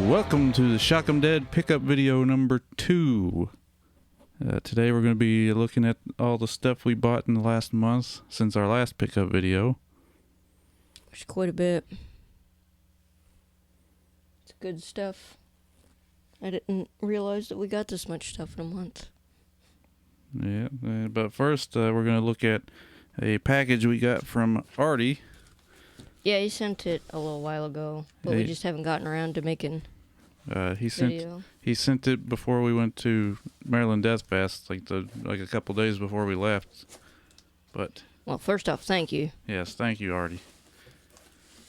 Welcome to the Shock 'em Dead pickup video number 2. Today we're going to be looking at all the stuff we bought in the last month since our last pickup video. There's quite a bit. It's good stuff. I didn't realize that we got this much stuff in a month. Yeah, but first we're going to look at a package we got from Artie. Yeah, he sent it a little while ago, but we just haven't gotten around to making video. He sent it before we went to Maryland Death Fest, like a couple days before we left. But well, first off, thank you. Yes, thank you, Artie.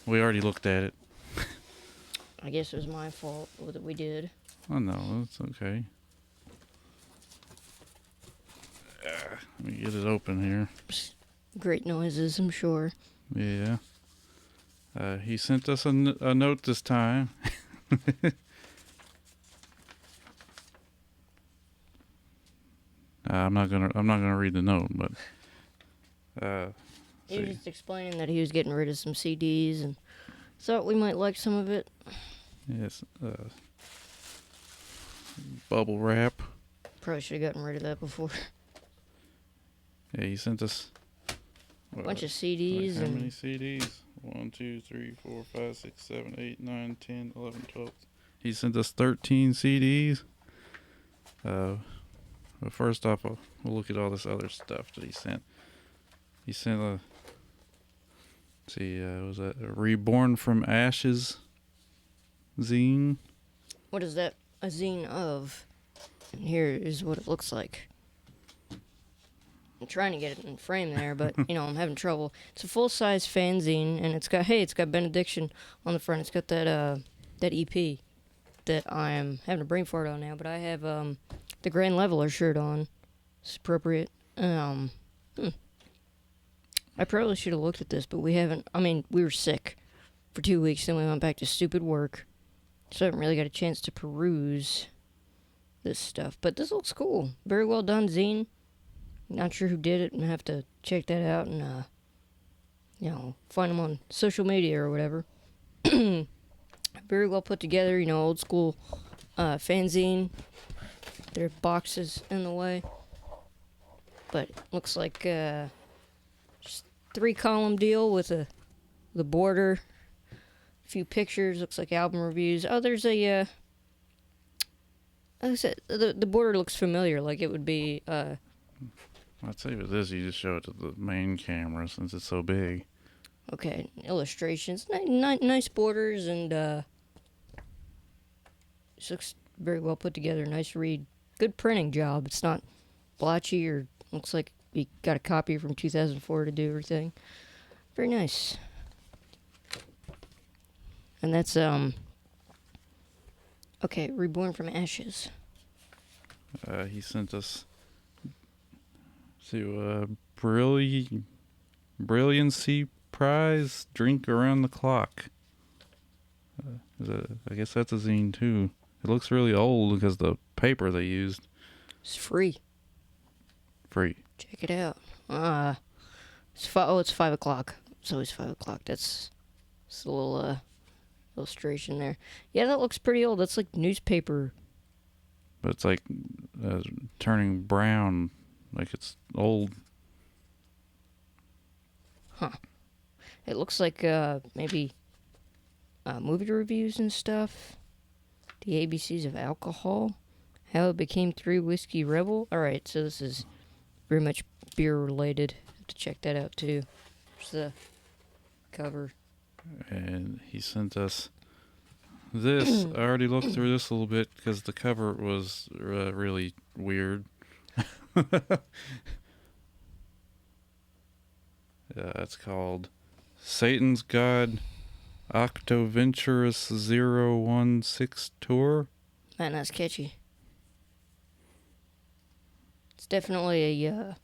We already looked at it. I guess it was my fault that we did. Oh no, it's okay. Let me get it open here. Great noises, I'm sure. Yeah. He sent us a note this time. I'm not gonna read the note, but he was just explaining that he was getting rid of some CDs and thought we might like some of it. Yes. Bubble wrap. Probably should have gotten rid of that before. Yeah, he sent us a bunch of CDs. Like how many CDs? 1, 2, 3, 4, 5, 6, 7, 8, 9, 10, 11, 12. He sent us 13 CDs. But first off, we'll look at all this other stuff that he sent. He sent a, let's see, was that a Reborn from Ashes zine? What is that a zine of? And here is what it looks like. I'm trying to get it in frame there, but, I'm having trouble. It's a full-size fanzine, and it's got Benediction on the front. It's got that EP that I'm having a brain fart on now, but I have the Grand Leveler shirt on. It's appropriate. I probably should have looked at this, but we haven't. We were sick for 2 weeks, then we went back to stupid work, so I haven't really got a chance to peruse this stuff. But this looks cool. Very well done zine. Not sure who did it, and I have to check that out and, find them on social media or whatever. Very well put together, old school fanzine. There are boxes in the way. But looks like just 3-column deal with the border, a few pictures, looks like album reviews. Oh, there's a, like I said, the border looks familiar, like it would be, I'd say with this, you just show it to the main camera since it's so big. Okay, illustrations, nice borders, and this looks very well put together. Nice read, good printing job. It's not blotchy or looks like you got a copy from 2004 to do everything. Very nice. And that's okay. Reborn from Ashes. He sent us to Brilliancy Prize Drink Around the Clock. I guess that's a zine too. It looks really old because the paper they used. It's free. Free. Check it out. It's 5 o'clock. It's always 5 o'clock. That's a little illustration there. Yeah, that looks pretty old. That's like newspaper. But it's like turning brown. Like it's old. Huh. It looks like maybe movie reviews and stuff. The ABCs of Alcohol. How it became 3 Whiskey Rebel. Alright, so this is very much beer related. Have to check that out too. There's the cover. And he sent us this. I already looked through this a little bit because the cover was really weird. It's called Satan's God Octoventurous 016 Tour. Man, that's catchy. It's definitely a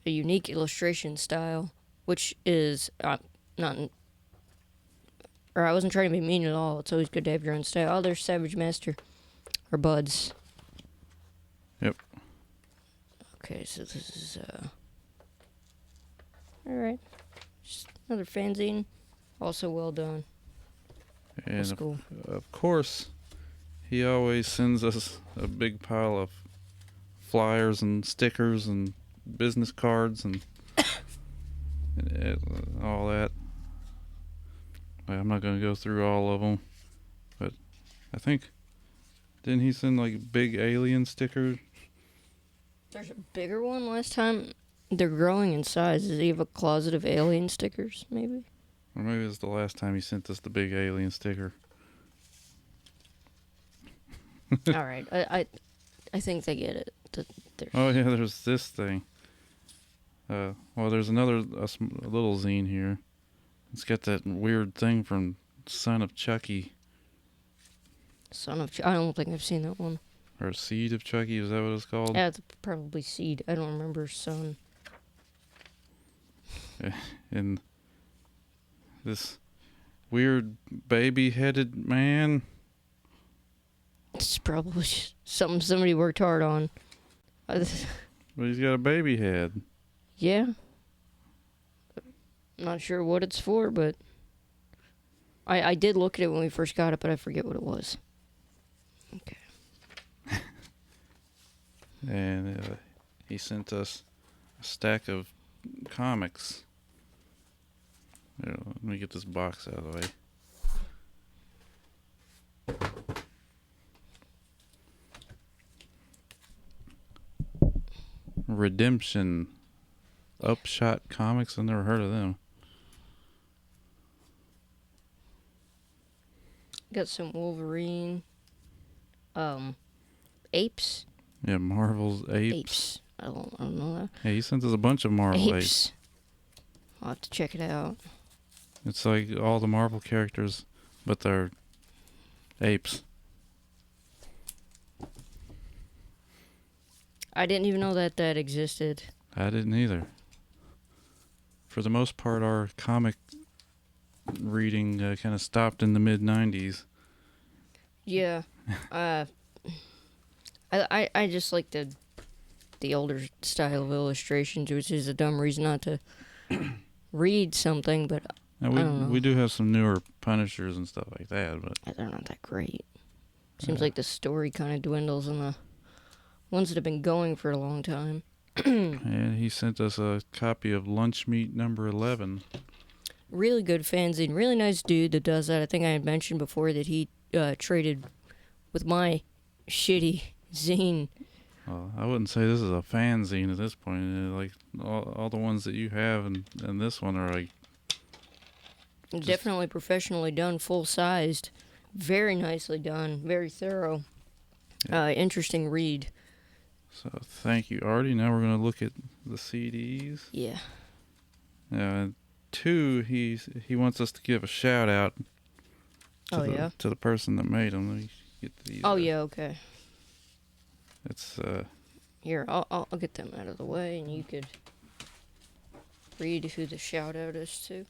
unique illustration style, which is not. Or I wasn't trying to be mean at all. It's always good to have your own style. Oh, there's Savage Master, or Buds. Yep. Okay, so this is all right. Just another fanzine, also well done. And That's cool. of course, he always sends us a big pile of flyers and stickers and business cards and all that. I'm not going to go through all of them, but I think, didn't he send like big alien stickers? There's a bigger one last time. They're growing in size. Does he have a closet of alien stickers, maybe? Or maybe it's the last time he sent us the big alien sticker. All right. I think they get it. Oh yeah, there's this thing. Well, there's another a little zine here. It's got that weird thing from Son of Chucky. I don't think I've seen that one. Or Seed of Chucky, is that what it's called? Yeah, it's probably Seed. I don't remember Son. And this weird baby-headed man. It's probably something somebody worked hard on. But he's got a baby head. Yeah. Not sure what it's for, but I did look at it when we first got it, but I forget what it was. Okay. And he sent us a stack of comics. Here, let me get this box out of the way. Redemption. Upshot Comics. I've never heard of them. Got some Wolverine. Apes. Yeah, Marvel's Apes. Apes. I don't know that. Yeah, he sent us a bunch of Marvel Apes. I'll have to check it out. It's like all the Marvel characters, but they're apes. I didn't even know that existed. I didn't either. For the most part, our comic reading kind of stopped in the mid-90s. Yeah. I just like the older style of illustrations, which is a dumb reason not to read something, but Now, I don't know. we do have some newer Punishers and stuff like that, but They're not that great. Seems like the story kind of dwindles in the ones that have been going for a long time. and he sent us a copy of Lunch Meat number 11. Really good fanzine. Really nice dude that does that. I think I had mentioned before that he traded with my shitty zine. I wouldn't say this is a fanzine at this point. Like all the ones that you have and this one are like Definitely professionally done, full-sized. Very nicely done. Very thorough. Interesting read. So thank you, Artie. Now we're gonna look at the CDs. Yeah. And 2, he wants us to give a shout out. To the person that made them. Let me get these. Oh yeah. Okay. It's Here, I'll get them out of the way, and you could read who the shout out is to.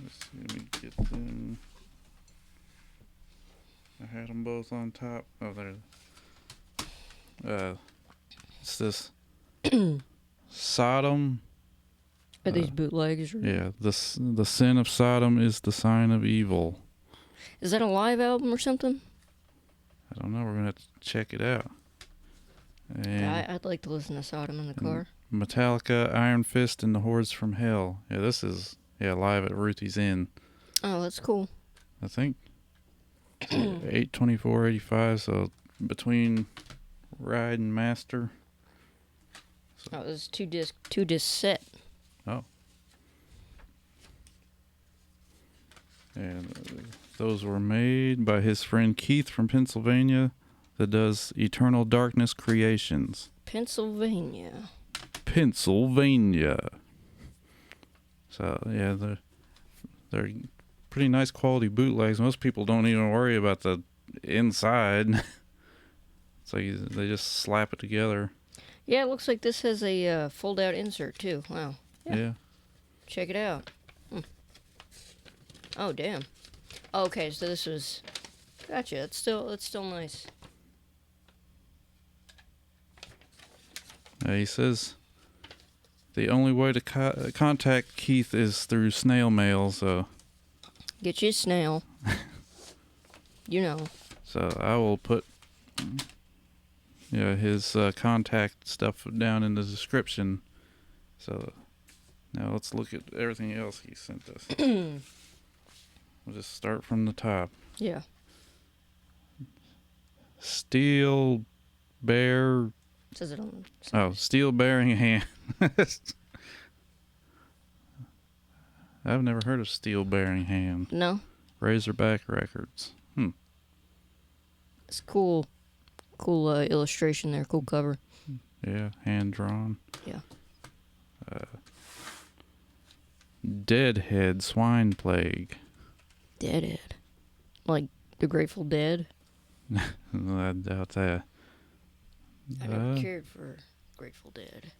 let's see, let me get them. I had them both on top. Oh, there. It's this Sodom. Are these bootlegs? Or... Yeah, the sin of Sodom is the sign of evil. Is that a live album or something? I don't know. We're gonna have to check it out. And Yeah, I'd like to listen to Sodom in the car. Metallica, Iron Fist, and the Hordes from Hell. Yeah, this is live at Ruthie's Inn. Oh, that's cool. I think 8/24/85. So between Ride and Master. Oh, it was two disc set. Oh. And those were made by his friend Keith from Pennsylvania that does Eternal Darkness Creations. Pennsylvania. So, yeah, they're pretty nice quality bootlegs. Most people don't even worry about the inside. So they just slap it together. Yeah, it looks like this has a fold-out insert, too. Wow. Yeah. Check it out. Oh, damn. Okay, so this was... Gotcha. It's still nice. He says the only way to contact Keith is through snail mail, so... Get you a snail. You know. So I will put his contact stuff down in the description. So now let's look at everything else he sent us. We'll just start from the top. Yeah. Steel bear. Says it on the side. Oh, steel bearing hand. I've never heard of steel bearing hand. No. Razorback Records. It's cool. Cool illustration there. Cool cover. Yeah, hand drawn. Yeah. Deadhead swine plague. Deadhead. Like the Grateful Dead? I doubt that. I never cared for Grateful Dead.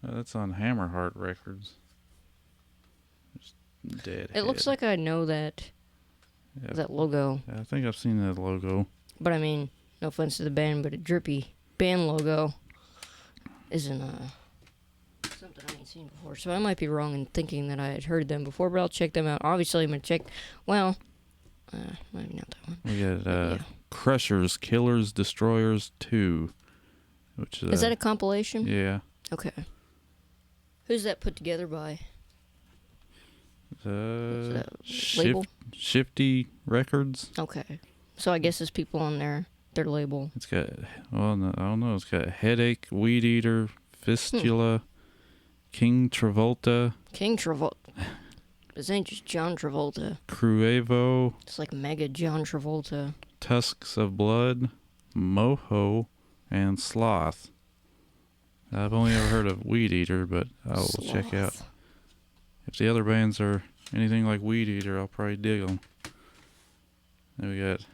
That's on Hammerheart Records. Deadhead. It looks like I know that logo. I think I've seen that logo. But I mean, no offense to the band, but a drippy band logo isn't something I ain't seen before. So I might be wrong in thinking that I had heard them before, but I'll check them out. Obviously, I'm going to check. Well, maybe not that one. We got Crushers, Killers, Destroyers 2. Which is that a compilation? Yeah. Okay. Who's that put together by? Label? Shifty Records. Okay. So I guess there's people on their label. It's got, well, no, I don't know. It's got Headache, Weed Eater, Fistula, King Travolta. King Travolta. This ain't just John Travolta. Cruevo. It's like mega John Travolta. Tusks of Blood, Moho, and Sloth. I've only ever heard of Weed Eater, but I will check out. If the other bands are anything like Weed Eater, I'll probably dig them. Then we got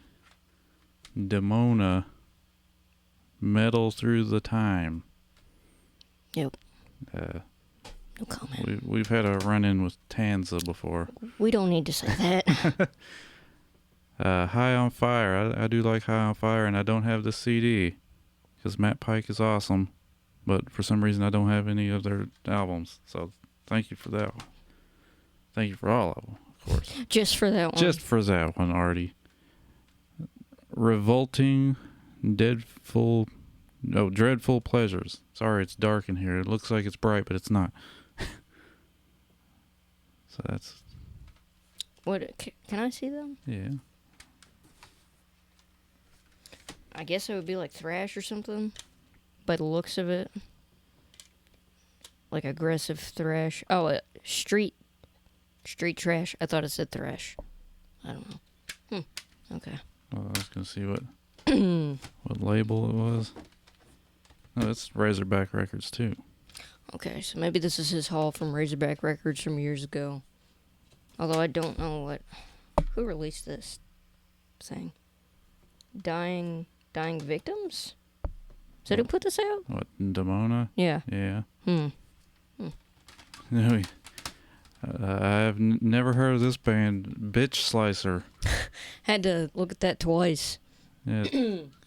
Demona, Metal Through the Time. Yep. No comment. We've had a run-in with Tanza before. We don't need to say that. High on Fire. I do like High on Fire, and I don't have the CD because Matt Pike is awesome, but for some reason I don't have any of their albums. So thank you for that one. Thank you for all of them, of course. Just for that one. Just for that one, Artie. Revolting, Dreadful Pleasures. Sorry, it's dark in here. It looks like it's bright, but it's not. So that's... What? Can I see them? Yeah. I guess it would be like thrash or something, by the looks of it. Like aggressive thrash. Oh, street trash. I thought it said thrash. I don't know. Okay. Well, I was gonna see what what label it was. Oh, it's Razorback Records too. Okay, so maybe this is his haul from Razorback Records from years ago. Although I don't know who released this thing. Dying Victims? Is that who put this out? What, Demona? Yeah. Yeah. No, I've never heard of this band, Bitch Slicer. Had to look at that twice. Yeah,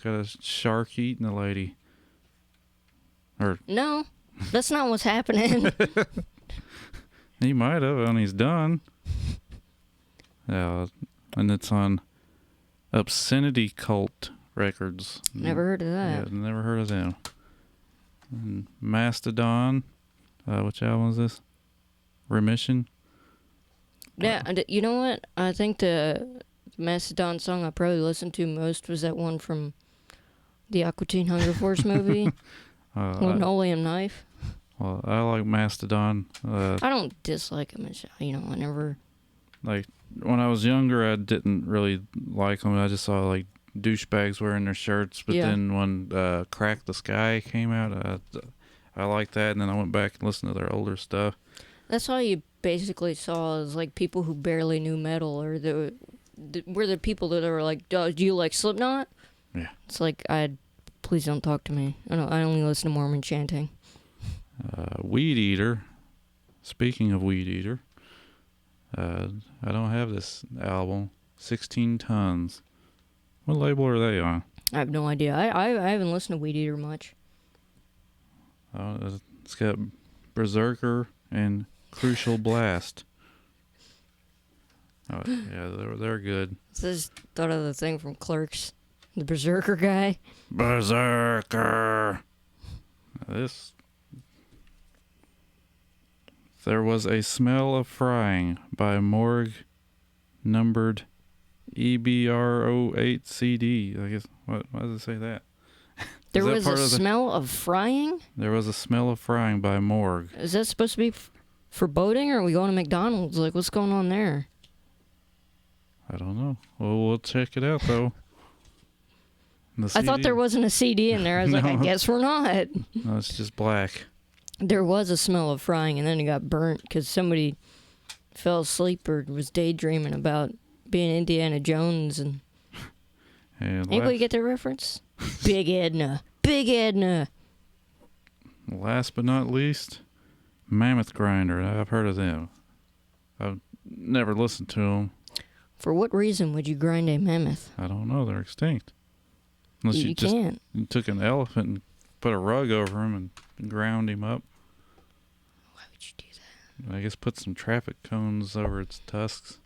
got a shark eating a lady. No, that's not what's happening. He might have when he's done. Yeah, and it's on Obscenity Cult Records. Never heard of that. Yeah, never heard of them. And Mastodon. Which album is this? Remission? Yeah, you know what? I think the Mastodon song I probably listened to most was that one from the Aqua Teen Hunger Force movie. Linoleum Knife. Well, I like Mastodon. I don't dislike them. I never... Like, when I was younger, I didn't really like them. I just saw, like, douchebags wearing their shirts. But then when Crack the Sky came out, I liked that. And then I went back and listened to their older stuff. That's all you basically saw is, like, people who barely knew metal. Or were the people that were like, do you like Slipknot? Yeah. It's like, please don't talk to me. I only listen to Mormon chanting. Weed Eater. Speaking of Weed Eater, I don't have this album. 16 Tons. What label are they on? I have no idea. I haven't listened to Weed Eater much. It's got Berserker, and Crucial Blast. Oh, yeah, they're good. I just thought of the thing from Clerks. The Berserker guy. Berserker! There was a smell of frying by Morgue numbered EBR08CD. I guess, why does it say that? There was a smell of frying? There was a smell of frying by Morgue. Is that supposed to be foreboding, or are we going to McDonald's? Like, what's going on there? I don't know. Well, we'll check it out, though. I thought there wasn't a CD in there. I was like, I guess we're not. No, it's just black. There was a smell of frying, and then it got burnt because somebody fell asleep or was daydreaming about being Indiana Jones. And anybody get that reference? Big Edna. Big Edna. Last but not least, Mammoth Grinder. I've heard of them. I've never listened to them. For what reason would you grind a mammoth? I don't know. They're extinct. Unless you can't. You took an elephant and put a rug over him and ground him up. Why would you do that? I guess put some traffic cones over its tusks.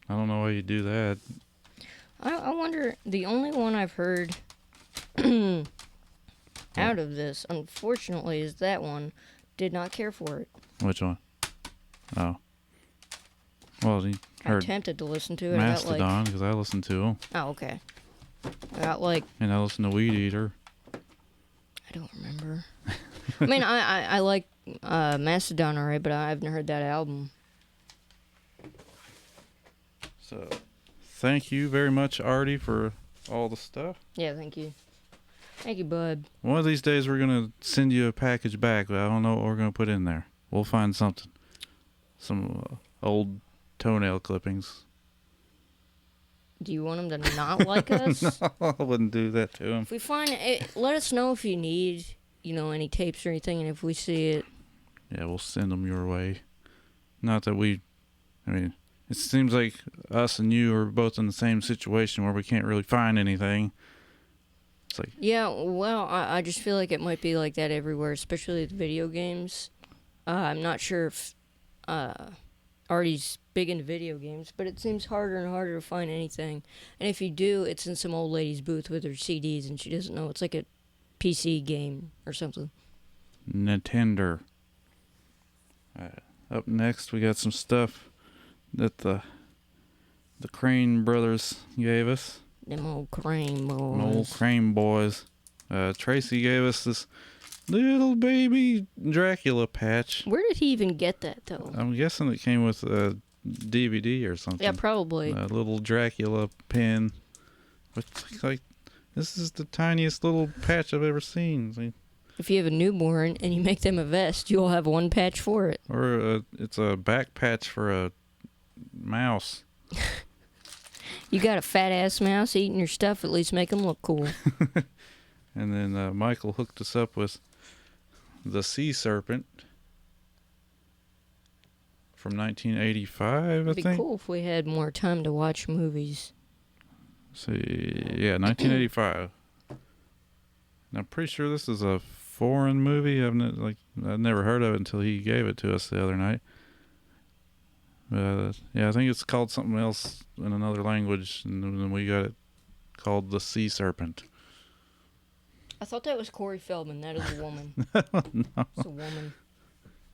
I don't know why you do that. I wonder, the only one I've heard out of this, unfortunately, is that one. Did not care for it. Which one? Oh. Well, you heard I attempted to listen to it. Mastodon, because I listened to them. Oh, okay. And I listened to Weed Eater. I don't remember. I mean, I like Mastodon, alright, but I haven't heard that album. So, thank you very much, Artie, for all the stuff. Yeah, thank you. Thank you, bud. One of these days we're going to send you a package back, but I don't know what we're going to put in there. We'll find something. Some old toenail clippings. Do you want them to not like us? No, I wouldn't do that to them. If we find it, let us know if you need, any tapes or anything, and if we see it. Yeah, we'll send them your way. Not that it seems like us and you are both in the same situation where we can't really find anything. It's like, yeah, well, I just feel like it might be like that everywhere, especially with video games. I'm not sure if Artie's big into video games, but it seems harder and harder to find anything. And if you do, it's in some old lady's booth with her CDs, and she doesn't know. It's like a PC game or something. Nintendo. Up next, we got some stuff that the Crane brothers gave us. Them old Crane boys. Them old Crane boys. Tracy gave us this little baby Dracula patch. Where did he even get that, though? I'm guessing it came with a DVD or something. Yeah, probably. A little Dracula pin. It's like, this is the tiniest little patch I've ever seen. If you have a newborn and you make them a vest, you'll have one patch for it. Or it's a back patch for a mouse. You got a fat-ass mouse eating your stuff, at least make them look cool. And then Michael hooked us up with the Sea Serpent from 1985, I think. It'd be cool if we had more time to watch movies. So, yeah, 1985. And I'm pretty sure this is a foreign movie. I've never heard of it until he gave it to us the other night. Yeah, I think it's called something else in another language, and then we got it called the Sea Serpent. I thought that was Corey Feldman. That is a woman. No. It's a woman.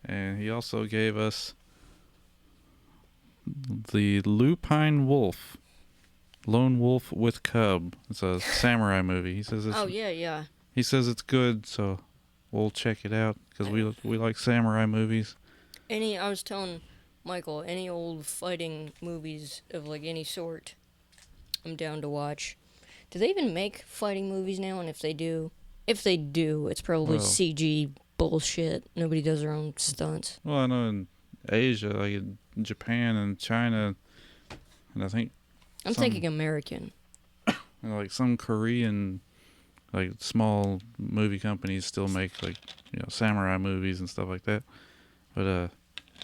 And he also gave us the Lupine Wolf, Lone Wolf with Cub. It's a samurai movie. He says it's, oh yeah. He says it's good, so we'll check it out because we like samurai movies. I was telling Michael, any old fighting movies of like any sort, I'm down to watch. Do they even make fighting movies now? And if they do, it's probably CG bullshit. Nobody does their own stunts. Well, I know in Asia, like in Japan and China, and I think I'm thinking American. Like some Korean, like small movie companies still make samurai movies and stuff like that. But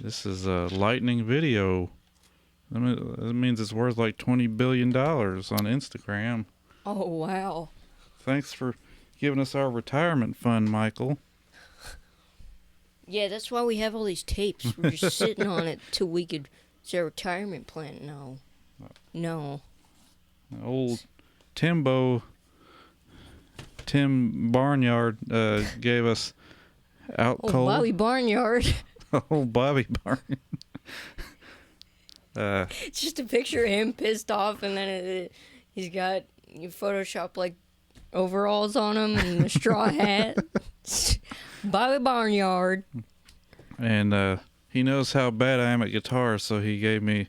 this is Lightning Video. That means it's worth like $20 billion on Instagram. Oh, wow. Thanks for giving us our retirement fund, Michael. Yeah, that's why we have all these tapes. We're just sitting on it till we could. It's a retirement plan. No. Old Tim Barnyard gave us Out Oh, Cold. Bobby Barnyard. Old Bobby Barnyard. It's just a picture of him pissed off, and then he's got you Photoshop like overalls on him and a straw hat. Bobby Barnyard. And he knows how bad I am at guitar, so he gave me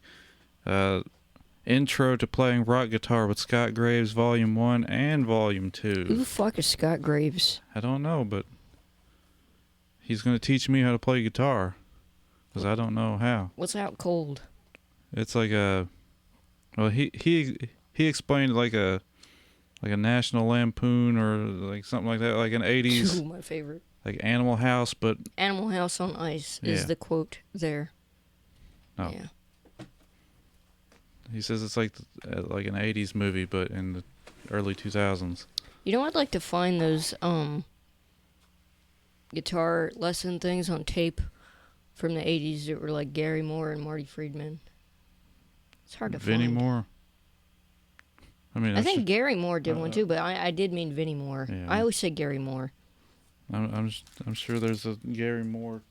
Intro to Playing Rock Guitar with Scott Graves Volume 1 and Volume 2. Who the fuck is Scott Graves? I don't know, but he's going to teach me how to play guitar, because I don't know how. What's Out Cold? It's like a... Well, he explained like a National Lampoon or like something like that, like an 80s... Ooh, my favorite. Like Animal House, but... Animal House on Ice is the quote there. Oh. Yeah. He says it's like an 80s movie, but in the early 2000s. You know, I'd like to find those guitar lesson things on tape from the 80s that were like Gary Moore and Marty Friedman. It's hard to Vinnie find. Moore. I think Gary Moore did one too, but I did mean Vinnie Moore. Yeah. I always say Gary Moore. I'm sure there's a Gary Moore.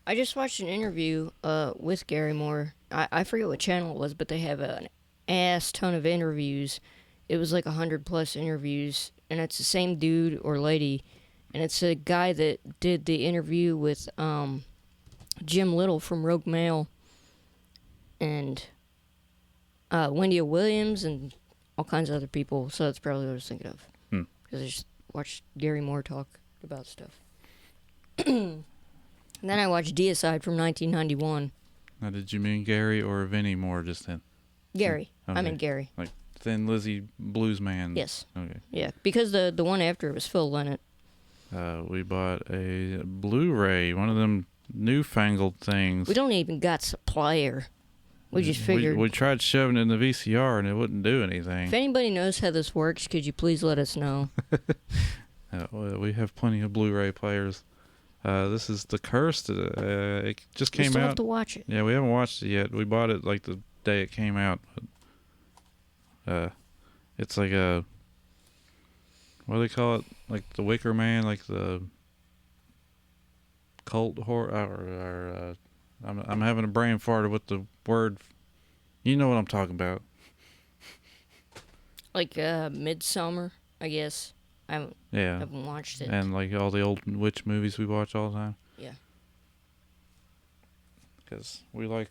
I just watched an interview with Gary Moore. I forget what channel it was, but they have an ass ton of interviews. It was like 100+ interviews, and it's the same dude or lady, and it's a guy that did the interview with Jim Little from Rogue Mail, and Wendy Williams, and all kinds of other people. So that's probably what I was thinking of, because I just watched Gary Moore talk about stuff. And then I watched Deicide from 1991. Now, did you mean Gary or Vinnie Moore just then? Gary. Okay. I meant Gary. Like Thin Lizzy Blues Man. Yes. Okay. Yeah, because the one after it was Phil Lynott. We bought a Blu-ray, one of them newfangled things. We don't even got supplier. We just figured. We tried shoving it in the VCR and it wouldn't do anything. If anybody knows how this works, could you please let us know? Well, we have plenty of Blu-ray players. This is The Cursed. It just We came still out. have to watch it. Yeah, we haven't watched it yet. We bought it like the day it came out. But, it's like a... What do they call it? Like the Wicker Man, like the cult horror. I'm having a brain fart with the word. You know what I'm talking about. Like Midsummer, I guess. I haven't watched it. And like all the old witch movies we watch all the time. Yeah. Because we like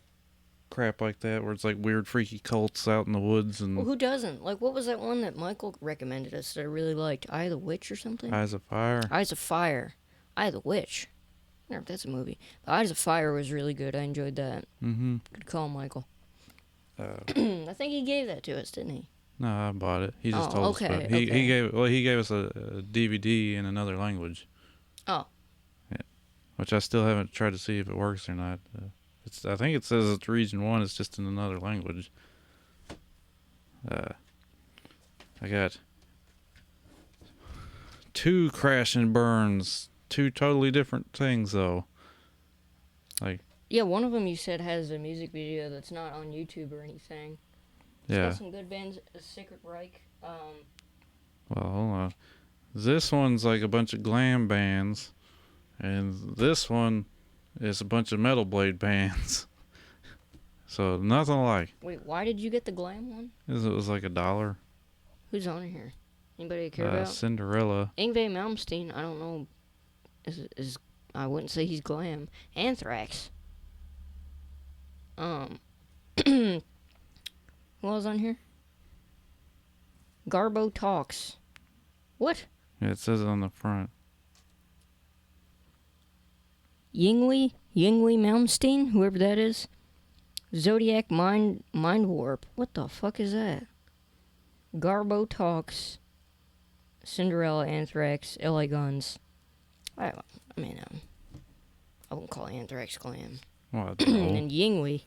crap like that where it's like weird freaky cults out in the woods and... Well, who doesn't? Like, what was that one that Michael recommended us that I really liked? Eye of the Witch or something? Eyes of Fire. Eyes of Fire. Eye of the Witch. I don't know if that's a movie. But Eyes of Fire was really good. I enjoyed that. Mm-hmm. Good call, Michael. I think he gave that to us, didn't he? No, I bought it. He just told us about it. Okay. He gave us a DVD in another language. Oh. Yeah. Which I still haven't tried to see if it works or not. I think it says it's region 1. It's just in another language. I got 2 Crash and Burns. 2 totally different things though. Like. Yeah, one of them you said has a music video that's not on YouTube or anything. It's got some good bands. Sacred Reich. Well, hold on. This one's like a bunch of glam bands, and this one is a bunch of Metal Blade bands. So nothing alike. Wait, why did you get the glam one? It was like $1. Who's on here? Anybody care about? Cinderella. Ingve Malmsteen, I don't know. Is I wouldn't say he's glam. Anthrax. Who else on here? Garbo Talks. What? Yeah, it says it on the front. Yingli Malmsteen, whoever that is. Zodiac Mind Warp. What the fuck is that? Garbo Talks. Cinderella, Anthrax, LA Guns. I wouldn't call Anthrax glam. What? And Yingwi.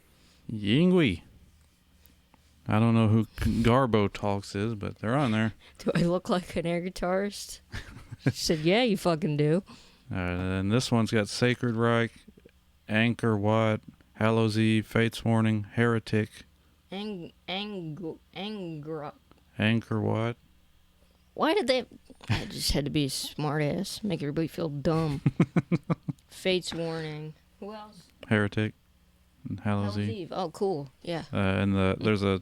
I don't know who Garbo Talks is, but they're on there. Do I look like an air guitarist? She said, yeah, you fucking do. And this one's got Sacred Reich, Anchor Wat, Hallows Eve, Fate's Warning, Heretic. Anchor Wat. Why did they... I just had to be a smart ass. Make everybody feel dumb. Fate's Warning. Who else? Heretic. And Hallows Eve. Oh, cool. Yeah. And there's a...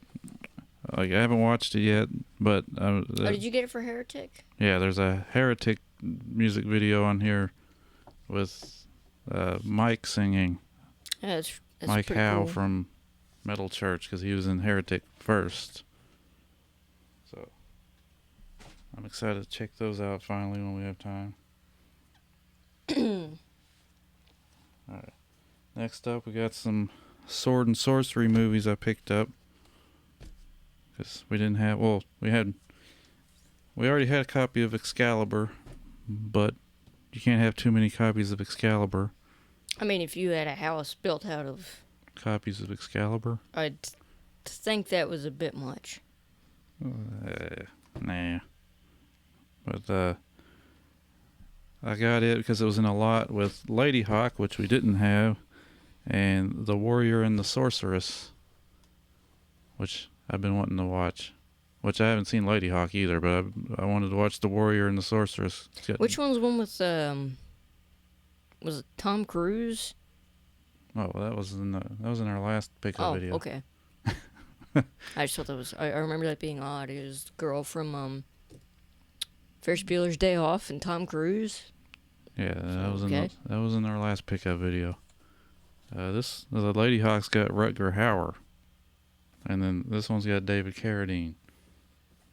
Like, I haven't watched it yet, but... did you get it for Heretic? Yeah, there's a Heretic music video on here with Mike singing. Yeah, that's Mike Howe cool. from Metal Church, because he was in Heretic first. So, I'm excited to check those out finally when we have time. Alright. Next up, we got some sword and sorcery movies I picked up. Because we didn't have... Well, we already had a copy of Excalibur, but you can't have too many copies of Excalibur. I mean, if you had a house built out of... Copies of Excalibur? I'd think that was a bit much. Nah. But, I got it because it was in a lot with Lady Hawk, which we didn't have, and The Warrior and the Sorceress, which I've been wanting to watch. Which I haven't seen Lady Hawk either, but I wanted to watch The Warrior and the Sorceress. Which one's one with, was it Tom Cruise? Oh, that was in our last pickup video. Oh, okay. I just thought that was... I remember that being odd. It was the girl from Ferris Bueller's Day Off and Tom Cruise. Yeah, that was in our last pickup video. The Lady Hawk's got Rutger Hauer, and then this one's got David Carradine.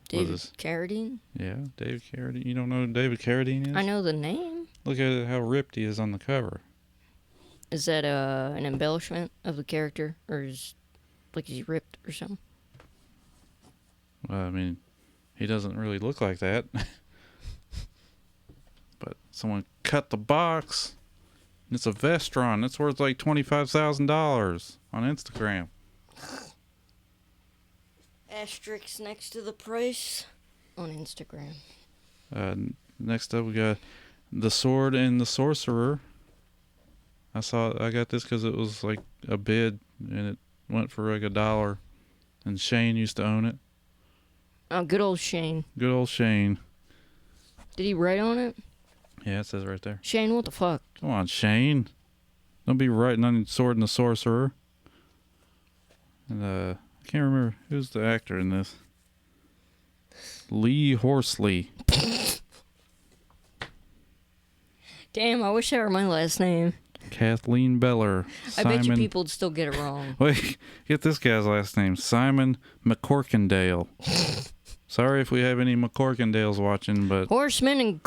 David Carradine? Yeah, David Carradine. You don't know who David Carradine is? I know the name. Look at how ripped he is on the cover. Is that an embellishment of the character, or is he ripped or something? Well, I mean, he doesn't really look like that. But someone cut the box. And it's a Vestron. It's worth like $25,000 on Instagram. Asterisk next to the price on Instagram. Next up, we got The Sword and the Sorcerer. I got this because it was like a bid, and it went for like $1. And Shane used to own it. Oh, good old Shane. Good old Shane. Did he write on it? Yeah, it says right there. Shane, what the fuck? Come on, Shane. Don't be writing on Sword and the Sorcerer. And I can't remember who's the actor in this. Lee Horsley. Damn, I wish that were my last name. Kathleen Beller. I bet you people would still get it wrong. Wait, get this guy's last name. Simon McCorkindale. Sorry if we have any McCorkindales watching, but... Horseman and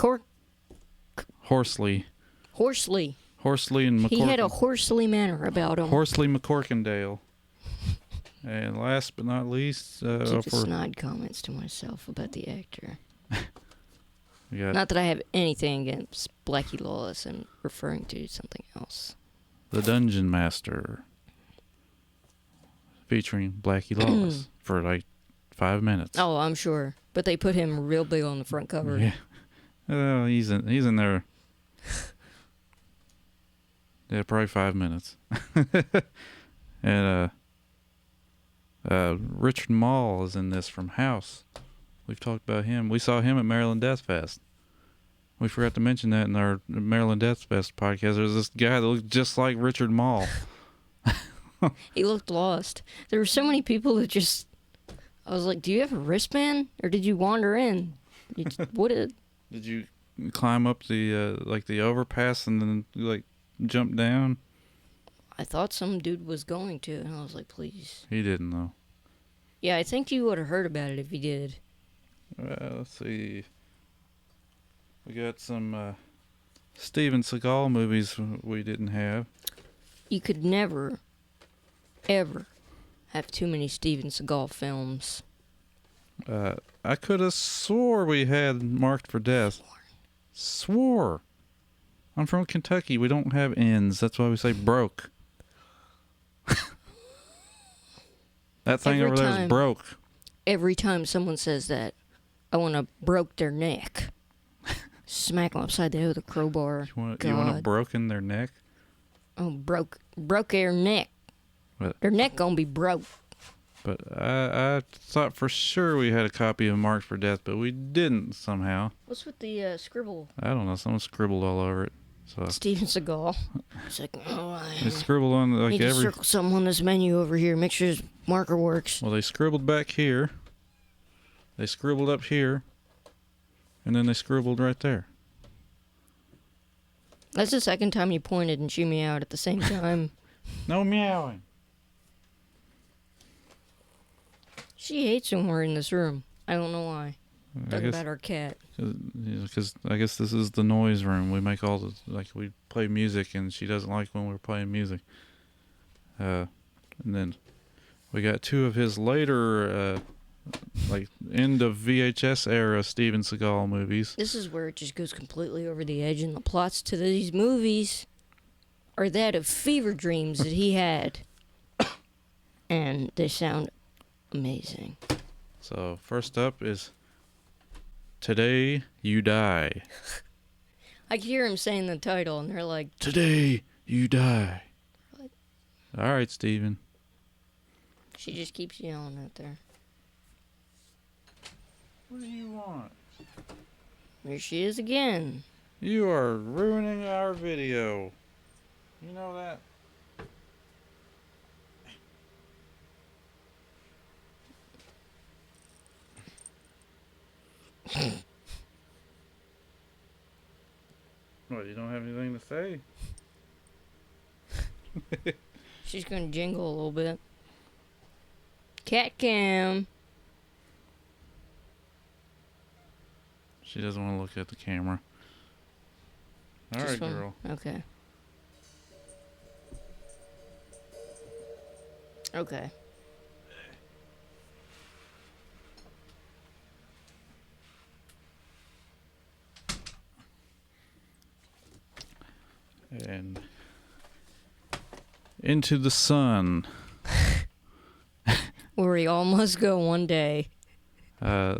Horsley. Horsley. Horsley and McCorkindale. He had a horsely manner about him. Horsley McCorkindale. And last but not least... Keep the snide comments to myself about the actor. Not that I have anything against Blackie Lawless and referring to something else. The Dungeon Master. Featuring Blackie Lawless for like 5 minutes. Oh, I'm sure. But they put him real big on the front cover. Yeah. Oh, he's in there. Yeah, probably 5 minutes. And Richard Mall is in this from House. We've talked about him. We saw him at Maryland Death Fest. We forgot to mention that in our Maryland Death Fest podcast. There's this guy that looked just like Richard Mall. He looked lost. There were so many people that just... I was like, do you have a wristband? Or did you wander in? Did you climb up the the overpass and then like jump down? I thought some dude was going to, and I was like, please. He didn't, though. Yeah, I think you would have heard about it if he did. Let's see. We got some Steven Seagal movies we didn't have. You could never, ever have too many Steven Seagal films. I could have swore we had Marked for Death. Swore. I'm from Kentucky. We don't have N's. That's why we say broke. That thing over there is broke. Every time someone says that, I want to broke their neck. Smack them upside the head with a crowbar. You want to broken their neck? Oh, broke their neck. But, their neck gonna be broke. But I thought for sure we had a copy of Marked for Death, but we didn't somehow. What's with the scribble? I don't know. Someone scribbled all over it. So Steven Seagal. It's like, they scribbled on like need to circle something on this menu over here. Make sure this marker works. Well, they scribbled back here. They scribbled up here. And then they scribbled right there. That's the second time you pointed and chewed me out at the same time. No meowing. She hates when we're in this room. I don't know why. Talking about our cat. Because I guess this is the noise room. We make all the, like, we play music, and she doesn't like when we're playing music. And then we got two of his later, like, end of VHS era Steven Seagal movies. This is where it just goes completely over the edge, and the plots to these movies are that of fever dreams that he had. And they sound amazing. So, first up is Today You Die. I can hear him saying the title, and they're like, Today You Die. What? All right, Steven. She just keeps yelling out there. What do you want? There she is again. You are ruining our video. You know that? What, you don't have anything to say? She's gonna jingle a little bit. Cat cam. She doesn't want to look at the camera. All right, girl. Okay. Okay. And Into the Sun. Where we all must go one day. I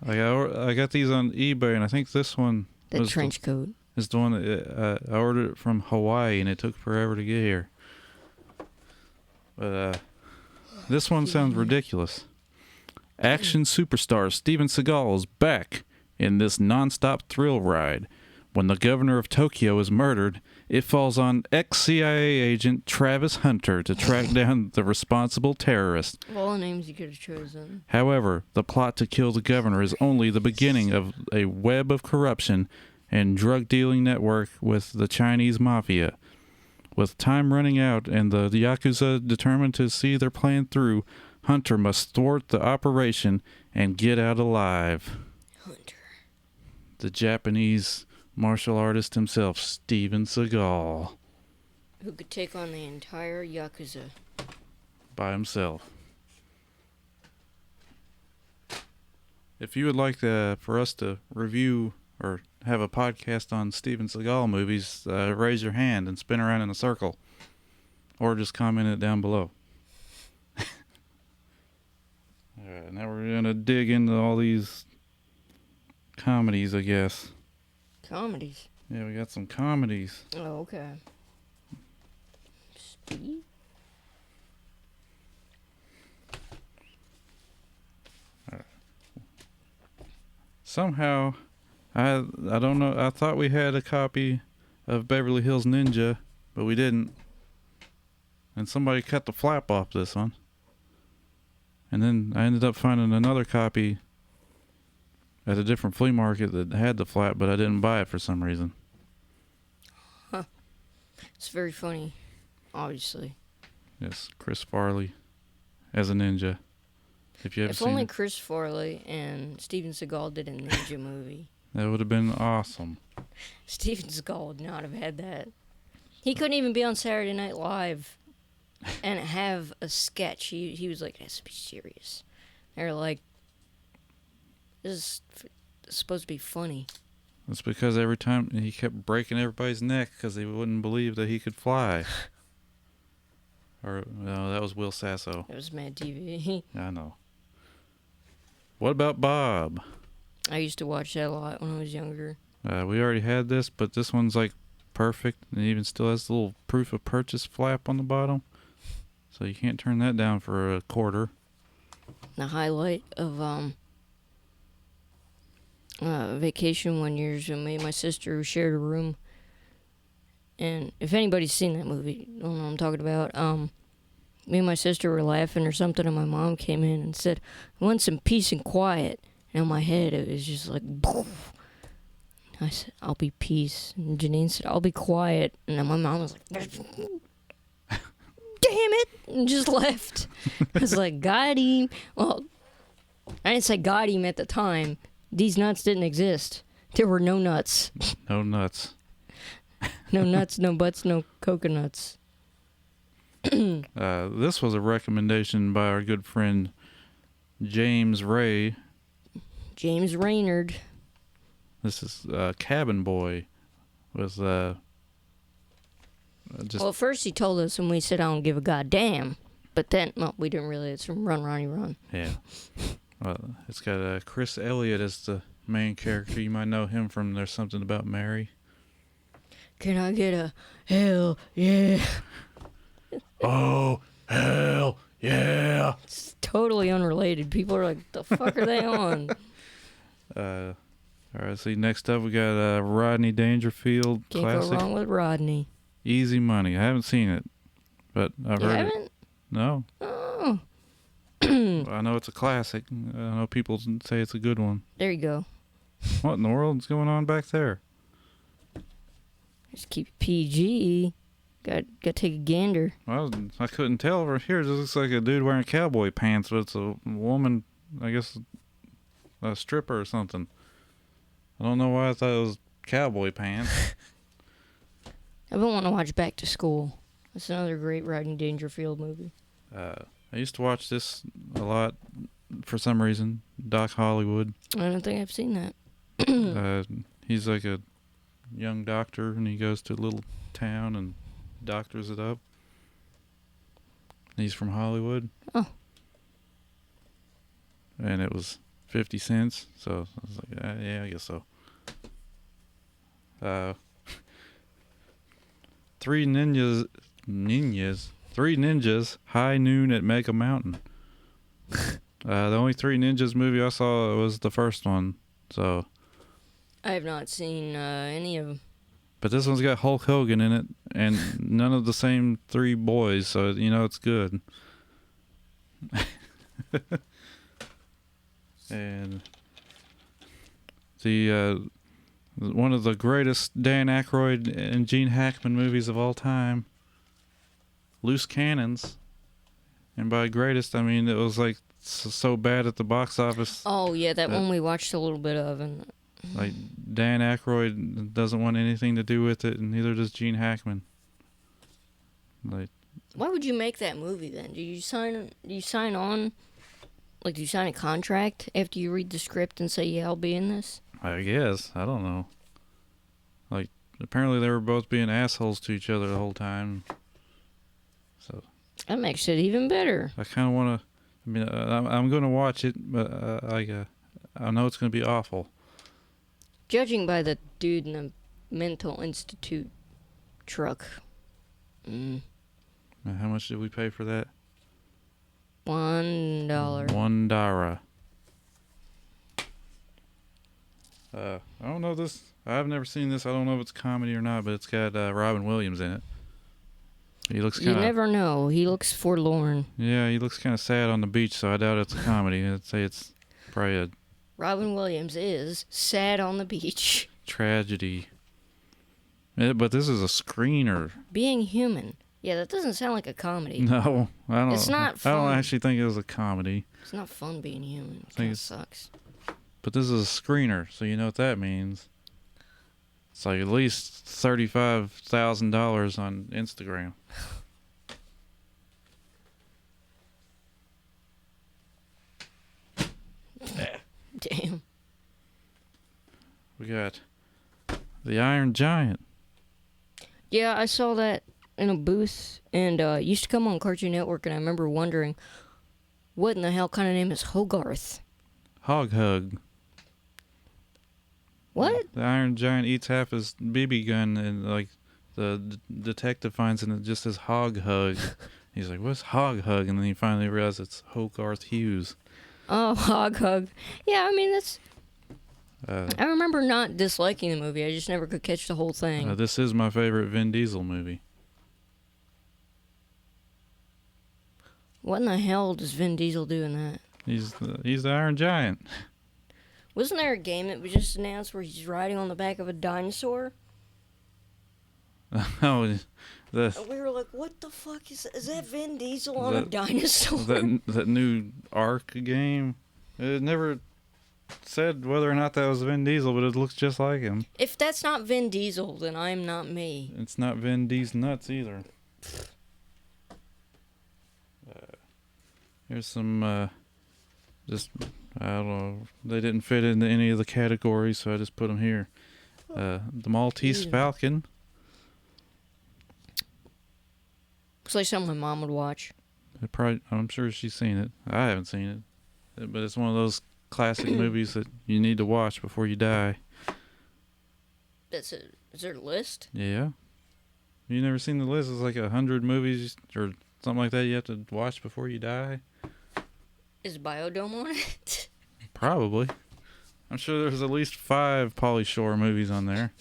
got these on eBay, and I think this one The trench coat. is the one that I ordered it from Hawaii, and it took forever to get here. But this one sounds ridiculous. Action superstar Steven Seagal is back in this non-stop thrill ride. When the governor of Tokyo is murdered, it falls on ex-CIA agent Travis Hunter to track down the responsible terrorist. Of all the names you could have chosen. However, the plot to kill the governor is only the beginning of a web of corruption and drug-dealing network with the Chinese mafia. With time running out and the Yakuza determined to see their plan through, Hunter must thwart the operation and get out alive. Hunter. The Japanese martial artist himself, Steven Seagal. Who could take on the entire Yakuza. By himself. If you would like for us to review or have a podcast on Steven Seagal movies, raise your hand and spin around in a circle. Or just comment it down below. Alright, now we're going to dig into all these comedies, I guess. Comedies? Yeah, we got some comedies. Oh, okay. Speed? Somehow, I don't know, I thought we had a copy of Beverly Hills Ninja, but we didn't. And somebody cut the flap off this one. And then I ended up finding another copy at a different flea market that had the flap, but I didn't buy it for some reason. Huh. It's very funny, obviously. Yes, Chris Farley as a ninja. If only Chris Farley and Steven Seagal did a ninja movie. That would have been awesome. Steven Seagal would not have had that. He couldn't even be on Saturday Night Live and have a sketch. He was like, it has to be serious. They're like, this is supposed to be funny. It's because every time he kept breaking everybody's neck because they wouldn't believe that he could fly. Or, no, that was Will Sasso. It was Mad TV. I know. What about Bob? I used to watch that a lot when I was younger. We already had this, but this one's like perfect, and even still has the little proof of purchase flap on the bottom, so you can't turn that down for a quarter. The highlight of vacation one year is when me and my sister shared a room. And if anybody's seen that movie, I don't know what I'm talking about. Me and my sister were laughing or something, and my mom came in and said, "I want some peace and quiet." And in my head, it was just like, poof. I said, "I'll be peace." And Janine said, "I'll be quiet." And then my mom was like, "Damn it!" And just left. I was like, got him. Well, I didn't say got him at the time. These nuts didn't exist. There were no nuts. No nuts. No nuts, no butts, no coconuts. This was a recommendation by our good friend James Ray. James Raynard. This is Cabin Boy. Was just. Well, first he told us, and we said, "I don't give a goddamn." But then, well, we didn't really. It's from Run, Ronnie, Run. Yeah. It's got Chris Elliott as the main character. You might know him from There's Something About Mary. Can I get a hell yeah? Oh, hell yeah. It's totally unrelated. People are like, the fuck are they on? All right, see, next up we got Rodney Dangerfield. Can't classic. go wrong with Rodney. Easy Money. I haven't seen it, but I've heard haven't? it. No. Oh. I know it's a classic. I know people say it's a good one. There you go. What in the world is going on back there? Just keep it PG. Got to take a gander. Well, I couldn't tell over here. It just looks like a dude wearing cowboy pants, but it's a woman, I guess, a stripper or something. I don't know why I thought it was cowboy pants. I've been wanting to watch Back to School. That's another great Rodney Dangerfield movie. I used to watch this a lot for some reason. Doc Hollywood. I don't think I've seen that. He's like a young doctor, and he goes to a little town and doctors it up. He's from Hollywood. Oh. And it was 50 cents, so I was like, yeah, I guess so. Three ninjas, high noon at Mega Mountain. The only Three Ninjas movie I saw was the first one, so. I have not seen any of them. But this one's got Hulk Hogan in it, and none of the same three boys, so you know it's good. And the one of the greatest Dan Aykroyd and Gene Hackman movies of all time, Loose Cannons. And by greatest, I mean it was like so bad at the box office. Oh yeah, that one we watched a little bit of, and like Dan Aykroyd doesn't want anything to do with it, and neither does Gene Hackman. Like, why would you make that movie then? Do you sign on? Like, do you sign a contract after you read the script and say, "Yeah, I'll be in this"? I guess. I don't know. Like, apparently they were both being assholes to each other the whole time. So That makes it even better. I kind of want to. I mean, I'm going to watch it, but I know it's going to be awful. Judging by the dude in the mental institute truck. How much did we pay for that? $1. $1. I don't know this. I've never seen this. I don't know if it's comedy or not, but it's got Robin Williams in it. He looks kind of. You never know. He looks forlorn. Yeah, he looks kind of sad on the beach, so I doubt it's a comedy. I'd say it's probably a Robin Williams is sad on the beach. tragedy. Yeah, but this is a screener. Being human. Yeah, that doesn't sound like a comedy. No, I don't. It's not I don't fun. actually think it was a comedy. It's not fun being human. It think kind of it's- sucks. But this is a screener, so you know what that means. It's like at least $35,000 on Instagram. Damn. We got the Iron Giant. Yeah, I saw that in a booth, and it used to come on Cartoon Network, and I remember wondering, what in the hell kind of name is Hogarth? Hog Hug. What? The Iron Giant eats half his BB gun, and like the detective finds it just as hog hug. He's like, "What's hog hug?" And then he finally realizes it's Hogarth Hughes. Oh, hog hug. Yeah, I mean that's. I remember not disliking the movie. I just never could catch the whole thing. This is my favorite Vin Diesel movie. What in the hell does Vin Diesel do in that? He's the Iron Giant. Wasn't there a game that was just announced where he's riding on the back of a dinosaur? Oh, And we were like, what the fuck is that Vin Diesel on a dinosaur? That new Ark game. It never said whether or not that was Vin Diesel, but it looks just like him. If that's not Vin Diesel, then I'm not me. It's not Vin Diesel nuts either. Here's some, just, I don't know, they didn't fit into any of the categories, so I just put them here. The Maltese Falcon. Looks like something my mom would watch. I'm sure she's seen it. I haven't seen it. But it's one of those classic movies that you need to watch before you die. Is there a list? Yeah. You never seen the list? It's like 100 movies or something like that you have to watch before you die. Is Biodome on it? Probably. I'm sure there's at least 5 Pauly Shore movies on there.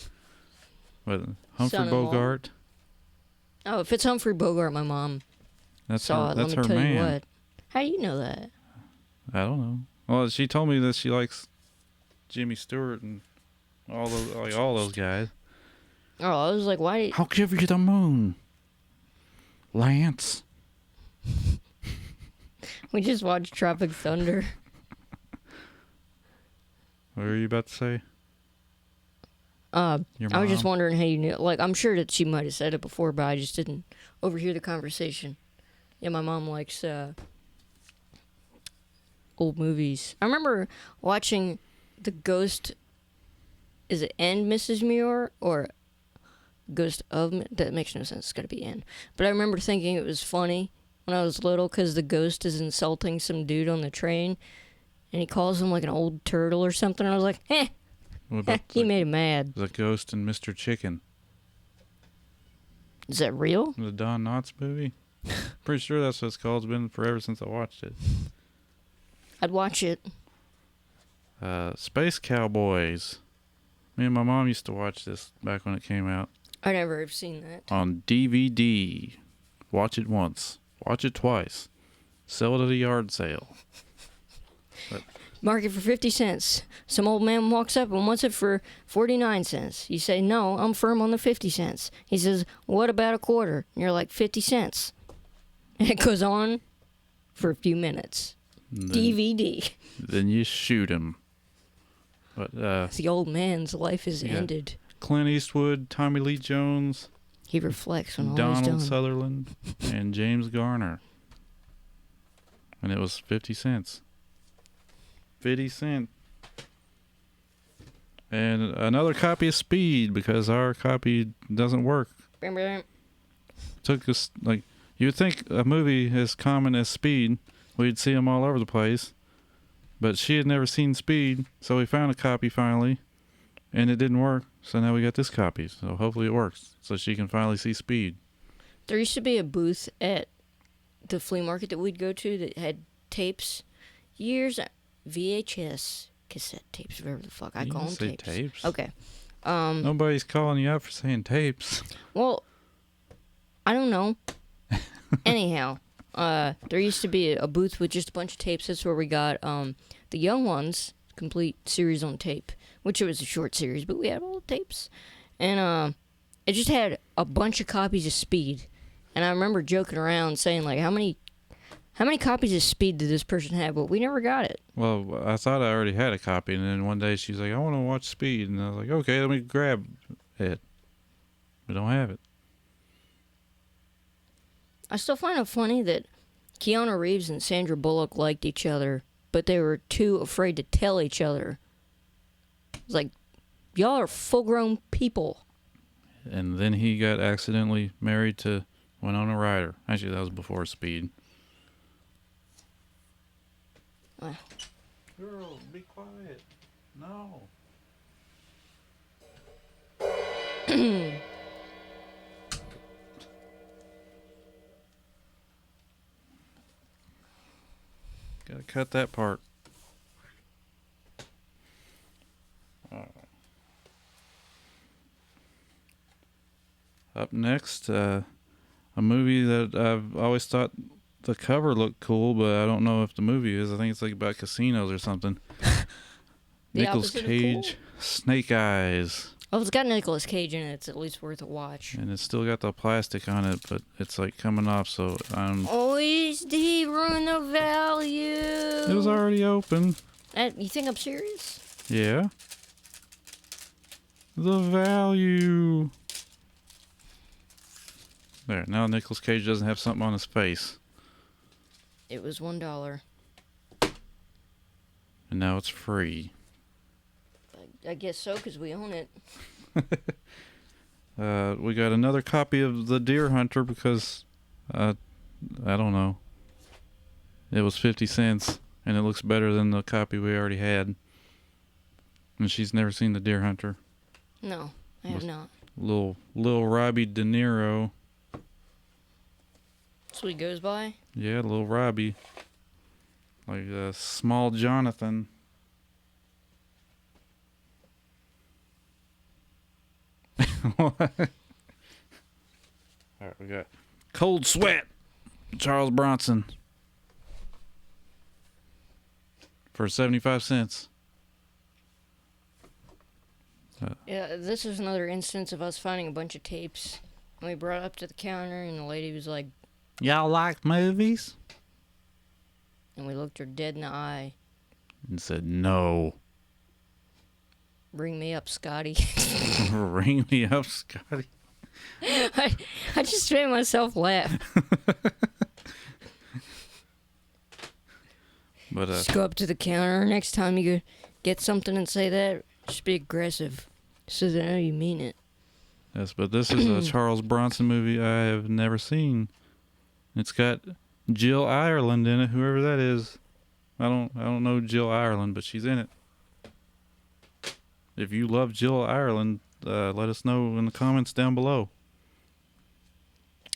But Humphrey Son-in-law. Bogart. Oh, if it's Humphrey Bogart, my mom saw it. That's Let me her tell man. you what. How do you know that? I don't know. Well, she told me that she likes Jimmy Stewart and all those guys. Oh, I was like, why? I'll give you the moon, Lance. We just watched Tropic Thunder. What were you about to say? Your I was just mom? wondering how you knew. Like, I'm sure that she might have said it before, but I just didn't overhear the conversation. Yeah, my mom likes old movies. I remember watching The Ghost. Is it and Mrs. Muir or Ghost of? That makes no sense. It's got to be N. But I remember thinking it was funny when I was little because the ghost is insulting some dude on the train, and he calls him like an old turtle or something. And I was like, What about he made him mad. The Ghost and Mr. Chicken? Is that real? The Don Knotts movie? Pretty sure that's what it's called. It's been forever since I watched it. I'd watch it. Space Cowboys. Me and my mom used to watch this back when it came out. I never have seen that. On DVD. Watch it once. Watch it twice. Sell it at a yard sale. Market for 50 cents. Some old man walks up and wants it for 49 cents. You say, no, I'm firm on the 50 cents. He says, what about a quarter? And you're like, 50 cents. And it goes on for a few minutes. DVD. Then you shoot him. But The old man's life is ended. Clint Eastwood, Tommy Lee Jones, He reflects on all he's Donald done. Sutherland, and James Garner. And it was 50 cents. 50 cents. And another copy of Speed, because our copy doesn't work. Bam, bam. Took us, like, you would think a movie as common as Speed, we'd see them all over the place. But she had never seen Speed, so we found a copy finally, and it didn't work. So now we got this copy. So hopefully it works, so she can finally see Speed. There used to be a booth at the flea market that we'd go to that had tapes. VHS cassette tapes, whatever the fuck I You call can them say tapes. tapes. Okay. Nobody's calling you out for saying tapes. Well, I don't know. Anyhow, there used to be a booth with just a bunch of tapes. That's where we got the Young Ones complete series on tape, which it was a short series, but we had all the tapes. And it just had a bunch of copies of Speed. And I remember joking around saying, like, how many copies of Speed did this person have? But we never got it. Well, I thought I already had a copy, and then one day she's like, I want to watch Speed. And I was like, okay, let me grab it. We don't have it. I still find it funny that Keanu Reeves and Sandra Bullock liked each other, but they were too afraid to tell each other. It's like, y'all are full-grown people. And then he got accidentally married to Winona Ryder. Actually, that was before Speed. Wow. Girl, be quiet. No. Gotta cut that part. Alright. Up next, a movie that I've always thought the cover looked cool, but I don't know if the movie is. I think it's like about casinos or something. Nicolas Cage, Snake Eyes. Oh, it's got Nicolas Cage in it. It's at least worth a watch. And it's still got the plastic on it, but it's like coming off, so I'm... Oh, did he ruin the value? It was already open. You think I'm serious? Yeah. The value. There, now Nicolas Cage doesn't have something on his face. It was $1. And now it's free. I guess so, because we own it. We got another copy of The Deer Hunter because, I don't know. It was 50 cents, and it looks better than the copy we already had. And she's never seen The Deer Hunter. No, I have not. Little Robbie De Niro. That's what he goes by? Yeah, little Robbie. Like Small Jonathan. Alright, we got Cold Sweat, Charles Bronson. For 75 cents. Yeah, this is another instance of us finding a bunch of tapes. And we brought it up to the counter, and the lady was like, "Y'all like movies?" And we looked her dead in the eye. And said, "No." Ring me up, Scotty. Ring me up, Scotty. I just made myself laugh. But just go up to the counter. Next time you get something and say that, just be aggressive. So they know you mean it. Yes, but this is a Charles Bronson movie I have never seen. It's got Jill Ireland in it, whoever that is. I don't know Jill Ireland, but she's in it. If you love Jill Ireland, let us know in the comments down below.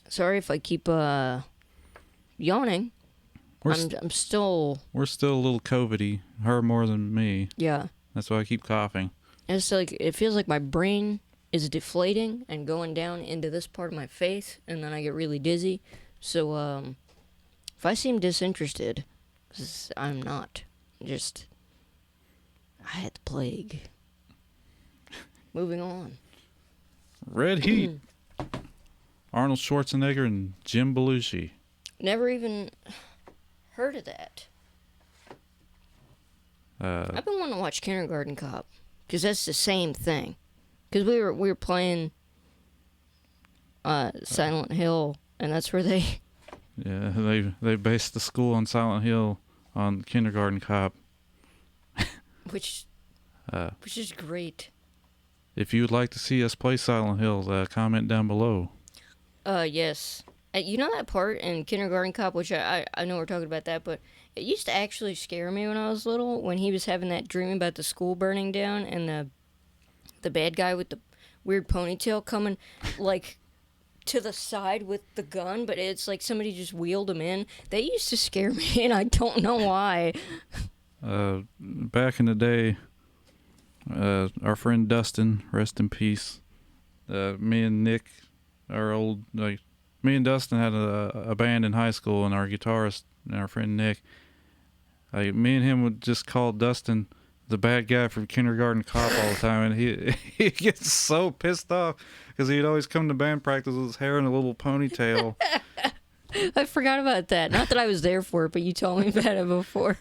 Sorry if I keep yawning. I'm still... We're still a little COVID-y. Her more than me. Yeah. That's why I keep coughing. It's like, it feels like my brain is deflating and going down into this part of my face, and then I get really dizzy. So, if I seem disinterested, 'cause I'm not. Just... I had the plague. Moving on. Red Heat. Arnold Schwarzenegger and Jim Belushi. Never even heard of that. I've been wanting to watch Kindergarten Cop, because that's the same thing. Because we were playing Silent Hill, and that's where they... Yeah, they based the school on Silent Hill on Kindergarten Cop. which is great. If you would like to see us play Silent Hill, comment down below. Yes. You know that part in Kindergarten Cop, which I know we're talking about that, but it used to actually scare me when I was little, when he was having that dream about the school burning down and the bad guy with the weird ponytail coming, like, to the side with the gun, but it's like somebody just wheeled him in. They used to scare me, and I don't know why. Back in the day, our friend Dustin, rest in peace, me and Nick, me and Dustin had a band in high school, and our guitarist and our friend Nick, me and him would just call Dustin the bad guy from Kindergarten Cop all the time, and he gets so pissed off because he'd always come to band practice with his hair in a little ponytail. I forgot about that. Not that I was there for it, but you told me about it before.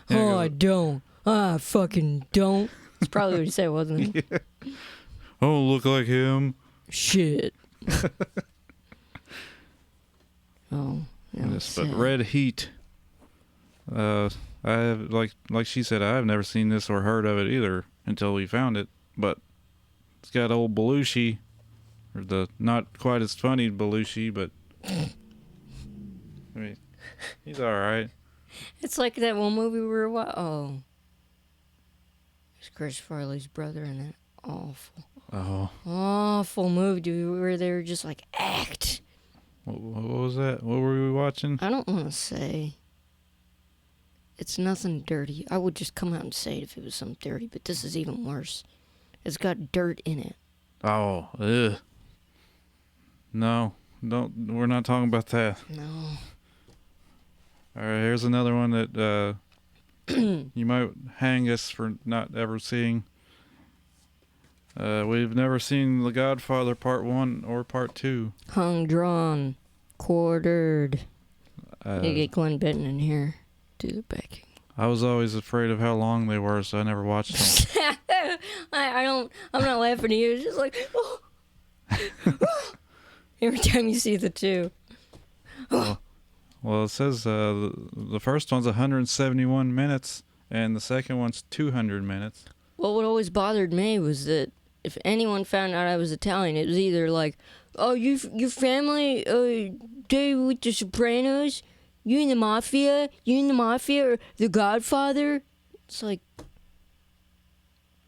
Yeah, oh, I don't. I fucking don't. That's probably what he said, wasn't it? Yeah. I don't look like him. Shit. Oh, yes, but Red Heat. I have like she said, I have never seen this or heard of it either until we found it. But it's got old Belushi, or the not quite as funny Belushi, but I mean, he's all right. It's like that one movie we were watching. Oh, it's Chris Farley's brother, and that awful. Oh, Awful movie, dude, where they were just like, act. what was that? What were we watching? I don't want to say. It's nothing dirty. I would just come out and say it if it was something dirty, but this is even worse. It's got dirt in it. Oh, ugh. No, don't. We're not talking about that. No. All right, here's another one that you might hang us for not ever seeing. We've never seen The Godfather Part 1 or Part 2. Hung, drawn, quartered. You get Glenn Benton in here. Do the backing. I was always afraid of how long they were, so I never watched them. I'm not laughing at you. It's just like, oh. Every time you see the two. Well, it says the first one's 171 minutes, and the second one's 200 minutes. Well, what always bothered me was that if anyone found out I was Italian, it was either like, oh, your family, they with the Sopranos? You in the mafia? You in the mafia? Or the Godfather? It's like,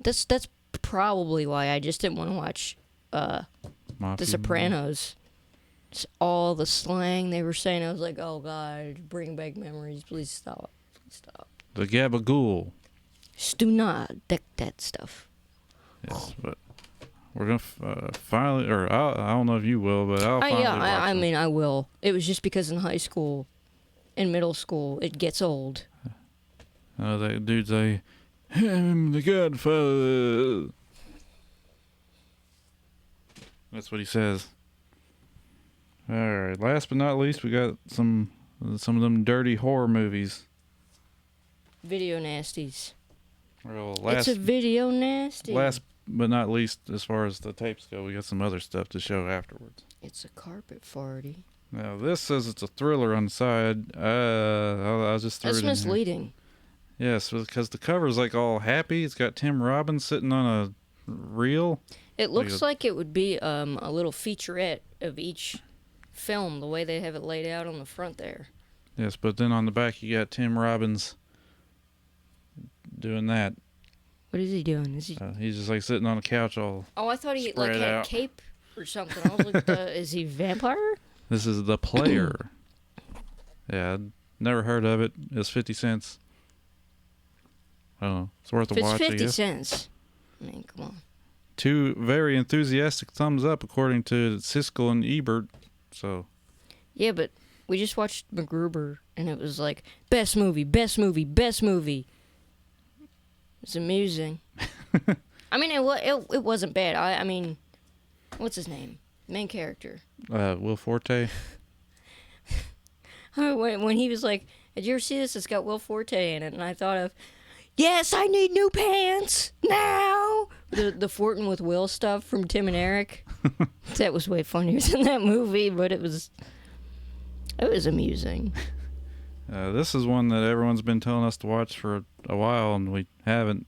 that's probably why I just didn't want to watch The Sopranos. It's all the slang they were saying. I was like, oh, God, bring back memories. Please stop. Please stop. The Gabagool. Do not deck that stuff. Yes, but we're gonna finally, or I don't know if you will, but I'll finally watch I them. mean, I will. It was just because in high school, in middle school, it gets old. That dude say, I'm the Godfather. That's what he says. All right. Last but not least, we got some of them dirty horror movies. Video nasties. Well, It's a video nasty. Last but not least, as far as the tapes go, we got some other stuff to show afterwards. It's a carpet farty. Now this says it's a thriller on the side. I'll just throw That's it in here. misleading. Yes, because the cover's like all happy. It's got Tim Robbins sitting on a reel. It looks like it would be a little featurette of each film, the way they have it laid out on the front there. Yes, but then on the back you got Tim Robbins doing that. What is he doing? Is he? He's just like sitting on a couch all. Oh, I thought he like spread had a out. cape or something. I was like, is he a vampire? This is The Player. Yeah, I'd never heard of it. It's 50 cents. I don't know. It's worth a If it's watch, I 50 guess. cents. I mean, come on. 2 very enthusiastic thumbs up according to Siskel and Ebert. So. Yeah, but we just watched MacGruber, and it was like, best movie, best movie, best movie. It's amusing. I mean, it wasn't bad. I mean, what's his name? Main character. Will Forte. When he was like, did you ever see this? It's got Will Forte in it. And I thought of, yes, I need new pants now. The Fortin with Will stuff from Tim and Eric. That was way funnier than that movie, but it was amusing. This is one that everyone's been telling us to watch for a while, and we haven't.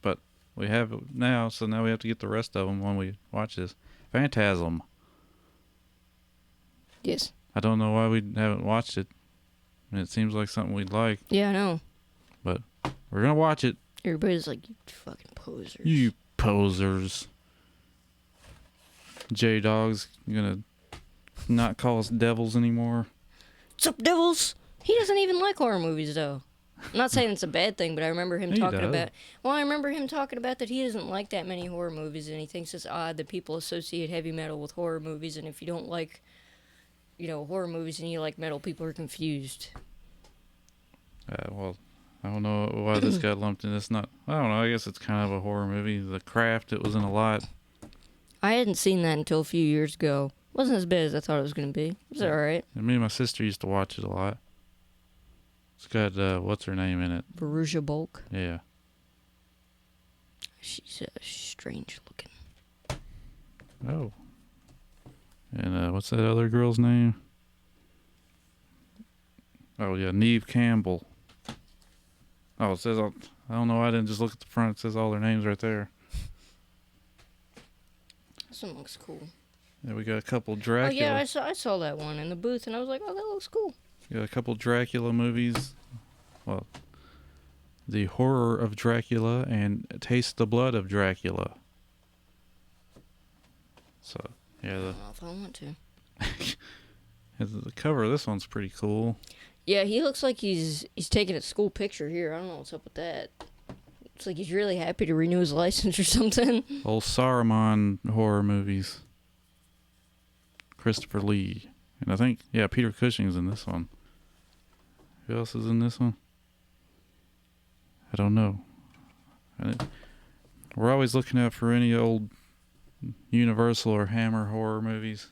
But we have it now, so now we have to get the rest of them when we watch this. Phantasm. Yes. I don't know why we haven't watched it. I mean, it seems like something we'd like, Yeah, I know. but we're going to watch it. Everybody's like, you fucking posers. You posers. J-Dogs, you going to not call us devils anymore? What's up, devils? He doesn't even like horror movies, though. I'm not saying it's a bad thing, but I remember him He talking does. about... Well, I remember him talking about that he doesn't like that many horror movies, and he thinks it's odd that people associate heavy metal with horror movies, and if you don't like, horror movies and you like metal, people are confused. Well, I don't know why this got lumped in. It's not... I don't know. I guess it's kind of a horror movie. The Craft, it was in a lot. I hadn't seen that until a few years ago. It wasn't as bad as I thought it was going to be. It was alright. And me and my sister used to watch it a lot. It's got, what's her name in it? Veruja Bulk. Yeah. She's strange looking. Oh. And what's that other girl's name? Oh, yeah, Neve Campbell. Oh, it says, I don't know why I didn't just look at the front. It says all their names right there. This one looks cool. Yeah, we got a couple Dracula. Oh, yeah, I saw that one in the booth, and I was like, oh, that looks cool. We got a couple Dracula movies. Well, The Horror of Dracula and Taste the Blood of Dracula. So yeah, I don't know if I want to. the cover of this one's pretty cool. Yeah, he looks like he's taking a school picture here. I don't know what's up with that. It's like he's really happy to renew his license or something. Old Saruman horror movies. Christopher Lee. And I think, yeah, Peter Cushing's in this one. Who else is in this one? I don't know. We're always looking out for any old Universal or Hammer horror movies.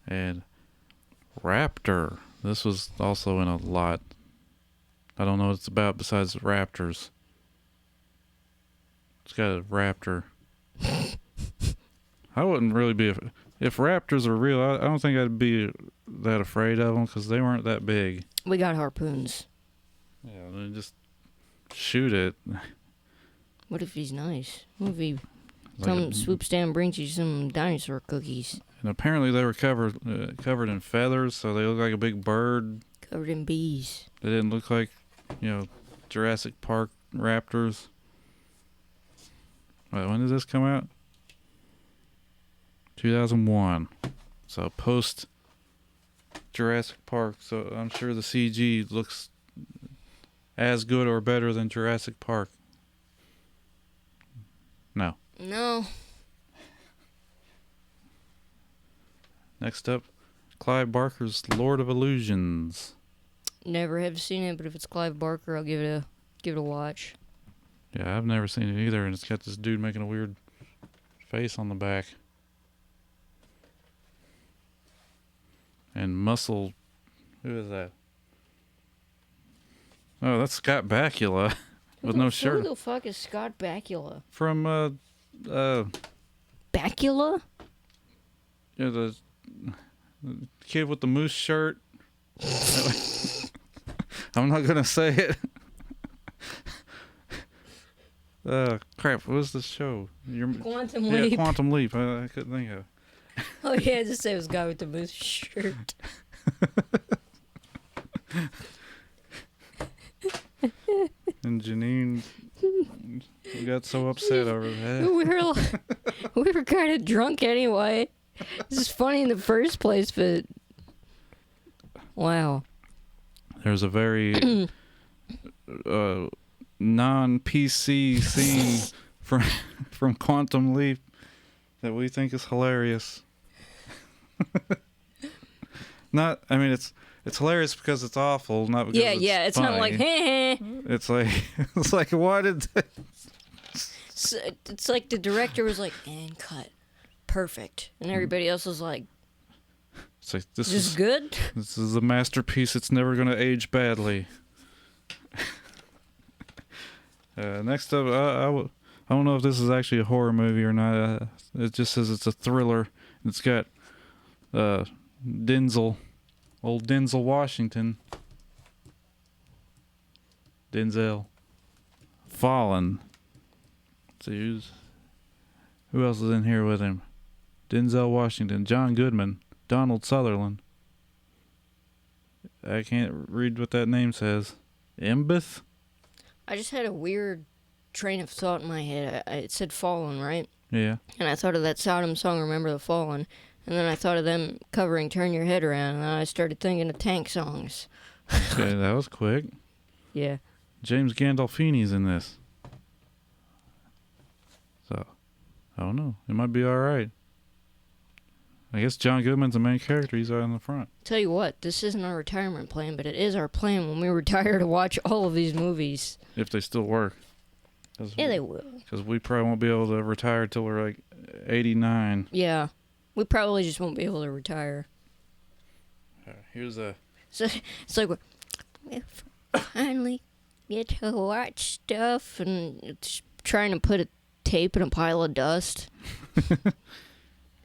And Raptor. This was also in a lot. I don't know what it's about besides raptors. It's got a raptor. I wouldn't really be... If raptors are real, I don't think I'd be that afraid of them because they weren't that big. We got harpoons. Yeah, they just shoot it. What if he's nice? What if he Like swoops down and brings you some dinosaur cookies? And apparently they were covered in feathers, so they look like a big bird. Covered in bees. They didn't look like, Jurassic Park raptors. Wait, when did this come out? 2001. So post Jurassic Park. So I'm sure the CG looks as good or better than Jurassic Park. No. No. Next up, Clive Barker's Lord of Illusions. Never have seen it, but if it's Clive Barker, I'll give it a watch. Yeah, I've never seen it either, and it's got this dude making a weird face on the back. And Muscle... Who is that? Oh, that's Scott Bakula with no shirt. Who the fuck is Scott Bakula? From, Bakula? yeah, the kid with the moose shirt. I'm not gonna say it. Crap, what was the show? Quantum Leap. Yeah, Quantum Leap. I couldn't think of it. Oh yeah, just say it was the guy with the moose shirt. And Janine got so upset over that. We were kind of drunk anyway. This is funny in the first place, but wow. There's a very non-PC scene from Quantum Leap that we think is hilarious. It's hilarious because it's awful, not because it's funny. Not like hey. It's like why did they... It's like the director was like, and cut, perfect, and everybody else was like, it's like this is good. This is a masterpiece. It's never gonna age badly. Next up, I don't know if this is actually a horror movie or not. It just says it's a thriller. It's got old Denzel Washington. Denzel. Fallen. Let's see who else is in here with him? Denzel Washington, John Goodman, Donald Sutherland. I can't read what that name says. Embeth? I just had a weird train of thought in my head. It said Fallen, right? Yeah. And I thought of that Sodom song, Remember the Fallen. And then I thought of them covering Turn Your Head Around. And then I started thinking of Tank songs. Okay, that was quick. Yeah. James Gandolfini's in this. So, I don't know. It might be alright. I guess John Goodman's the main character. He's out in the front. Tell you what, this isn't our retirement plan, but it is our plan when we retire to watch all of these movies. If they still work. Yeah, they will. Because we probably won't be able to retire till we're like 89. Yeah. We probably just won't be able to retire. Here's a... So it's like we finally get to watch stuff and it's trying to put a tape in a pile of dust.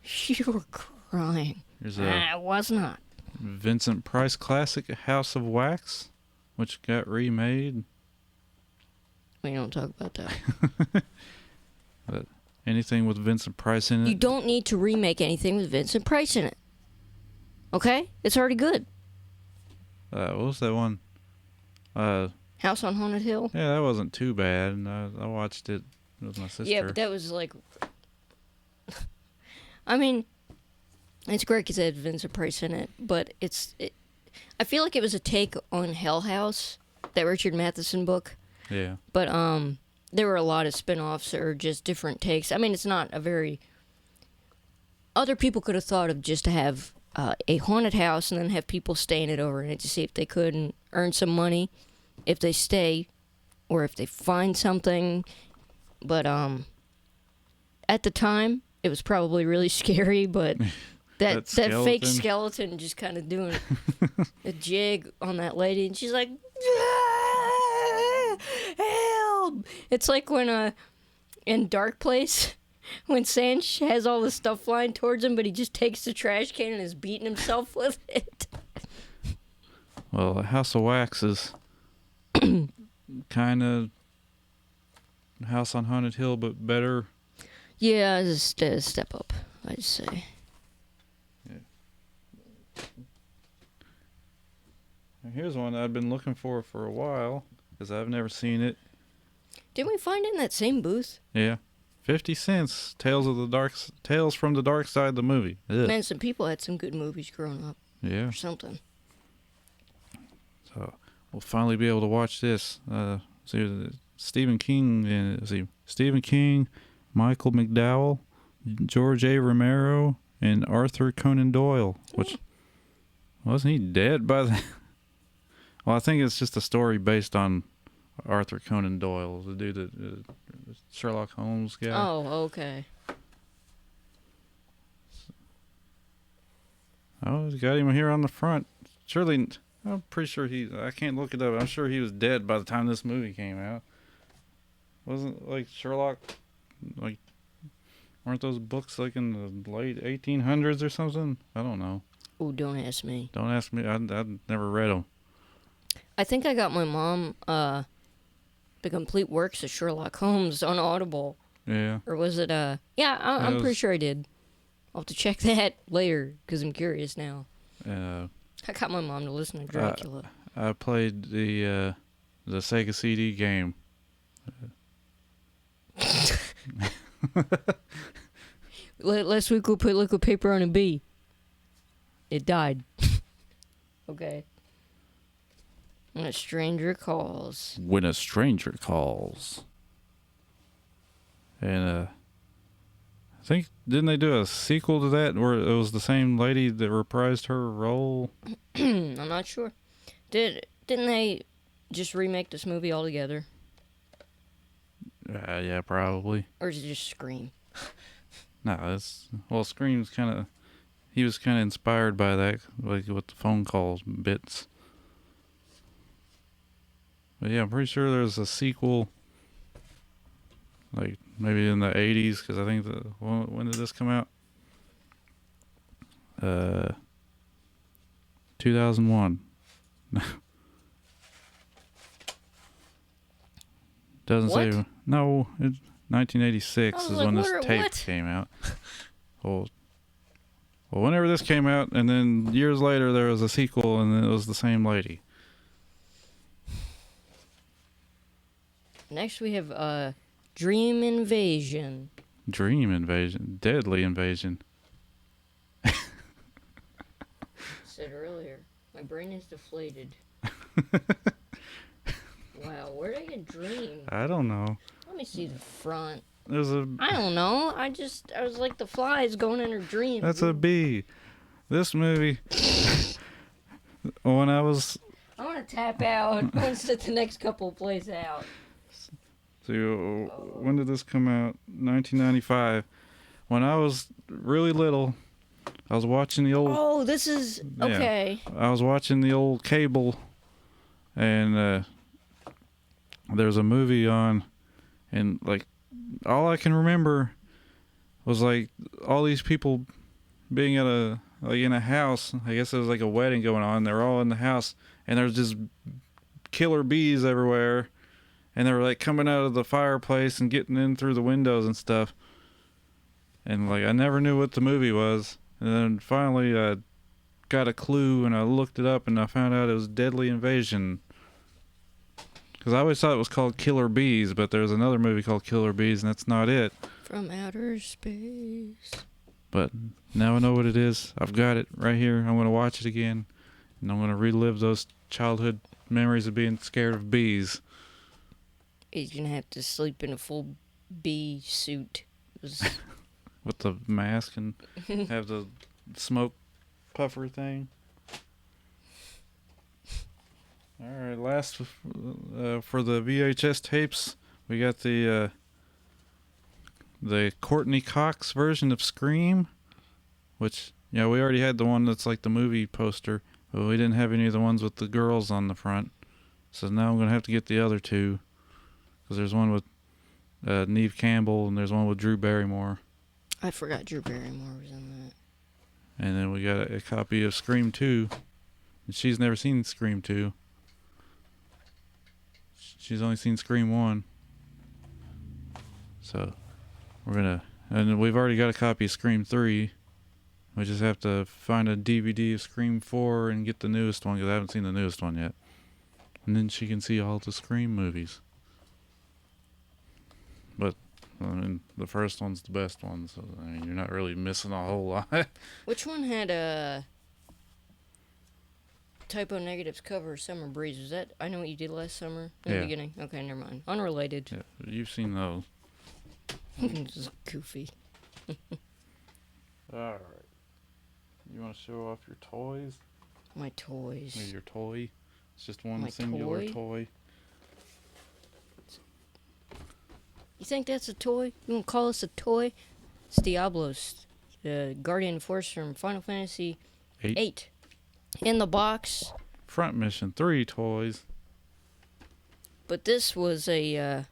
You were crying. Here's I was not. Vincent Price classic, House of Wax, which got remade. We don't talk about that. But anything with Vincent Price in it. You don't need to remake anything with Vincent Price in it. Okay? It's already good. What was that one? House on Haunted Hill? Yeah, that wasn't too bad. I watched it with my sister. Yeah, but that was like I mean, it's great because it had Vincent Price in it, but I feel like it was a take on Hell House, that Richard Matheson book. Yeah. But there were a lot of spin-offs or just different takes. I mean, it's not a very... Other people could have thought of just to have a haunted house and then have people stay in it overnight to see if they could and earn some money if they stay or if they find something. But at the time, it was probably really scary, but that fake skeleton just kind of doing a jig on that lady, and she's like, help! It's like when in Dark Place, when Sanch has all the stuff flying towards him, but he just takes the trash can and is beating himself with it. Well, House of Wax is kind of House on Haunted Hill, but better. Yeah, it's a step up, I'd say. Yeah. Here's one I've been looking for a while, because I've never seen it. Didn't we find it in that same booth? Yeah. 50 cents. Tales from the Dark Side, the movie. Ugh. Man, some people had some good movies growing up. Yeah. Or something. So we'll finally be able to watch this. Stephen King, Michael McDowell, George A. Romero, and Arthur Conan Doyle. Which wasn't he dead by the? Well, I think it's just a story based on Arthur Conan Doyle, the dude that Sherlock Holmes guy. Oh, okay. Oh, he's got him here on the front. Surely, I'm pretty sure I can't look it up. I'm sure he was dead by the time this movie came out. Wasn't like Sherlock, like, weren't those books like in the late 1800s or something? I don't know. Oh, don't ask me. Don't ask me. I've never read them. I think I got my mom the complete works of Sherlock Holmes on Audible. Yeah. Or was it yeah, I'm pretty sure I did. I'll have to check that later because I'm curious now. I got my mom to listen to Dracula. I played the Sega CD game. Last week we put liquid paper on a bee. It died. Okay. When a stranger calls. When a stranger calls. And I think, didn't they do a sequel to that where it was the same lady that reprised her role? I'm not sure. Didn't they just remake this movie altogether? Yeah, probably. Or is it just Scream? No, Scream's kind of, he was kind of inspired by that, like with the phone calls bits. But yeah, I'm pretty sure there's a sequel, like maybe in the 80s, because I think when did this come out? 2001. Doesn't what? say. No, 1986 is when this tape came out. Well, whenever this came out, and then years later there was a sequel, and it was the same lady. Next we have Dream Invasion. Dream Invasion. Deadly Invasion. Said earlier, my brain is deflated. Wow, where did I get Dream? I don't know. Let me see the front. There's a... I don't know. I was like the flies going in her dream. That's a bee. This movie... when I was... I want to tap out once the next couple plays out. So, when did this come out? 1995. When I was really little, I was watching the old... Oh, this is... Okay. Yeah, I was watching the old cable, and there's a movie on, and like, all I can remember was like all these people being in a house. I guess it was like a wedding going on. They're all in the house, and there's just killer bees everywhere. And they were like coming out of the fireplace and getting in through the windows and stuff. And like I never knew what the movie was. And then finally I got a clue and I looked it up and I found out it was Deadly Invasion. Because I always thought it was called Killer Bees, but there's another movie called Killer Bees and that's not it. From outer space. But now I know what it is. I've got it right here. I'm going to watch it again. And I'm going to relive those childhood memories of being scared of bees. He's gonna have to sleep in a full bee suit. With the mask and have the smoke puffer thing. Alright, last for the VHS tapes, we got the Courtney Cox version of Scream, which, we already had the one that's like the movie poster, but we didn't have any of the ones with the girls on the front. So now I'm going to have to get the other two, because there's one with Neve Campbell and there's one with Drew Barrymore. I forgot Drew Barrymore was in that. And then we got a copy of Scream 2, and she's never seen Scream 2. She's only seen Scream 1. So and we've already got a copy of Scream 3. We just have to find a DVD of Scream 4 and get the newest one, because I haven't seen the newest one yet. And then she can see all the Scream movies. But, the first one's the best one, so, you're not really missing a whole lot. Which one had a Typo Negative's cover, Summer Breeze? Was that I Know What You Did Last Summer in the beginning? Okay, never mind. Unrelated. Yeah, you've seen those. This is goofy. Alright. You want to show off your toys? My toys. Or your toy? It's just one My singular toy. You think that's a toy? You want to call this a toy? It's Diablos, the Guardian Force from Final Fantasy 8. In the box. Front mission, 3 toys. But this was I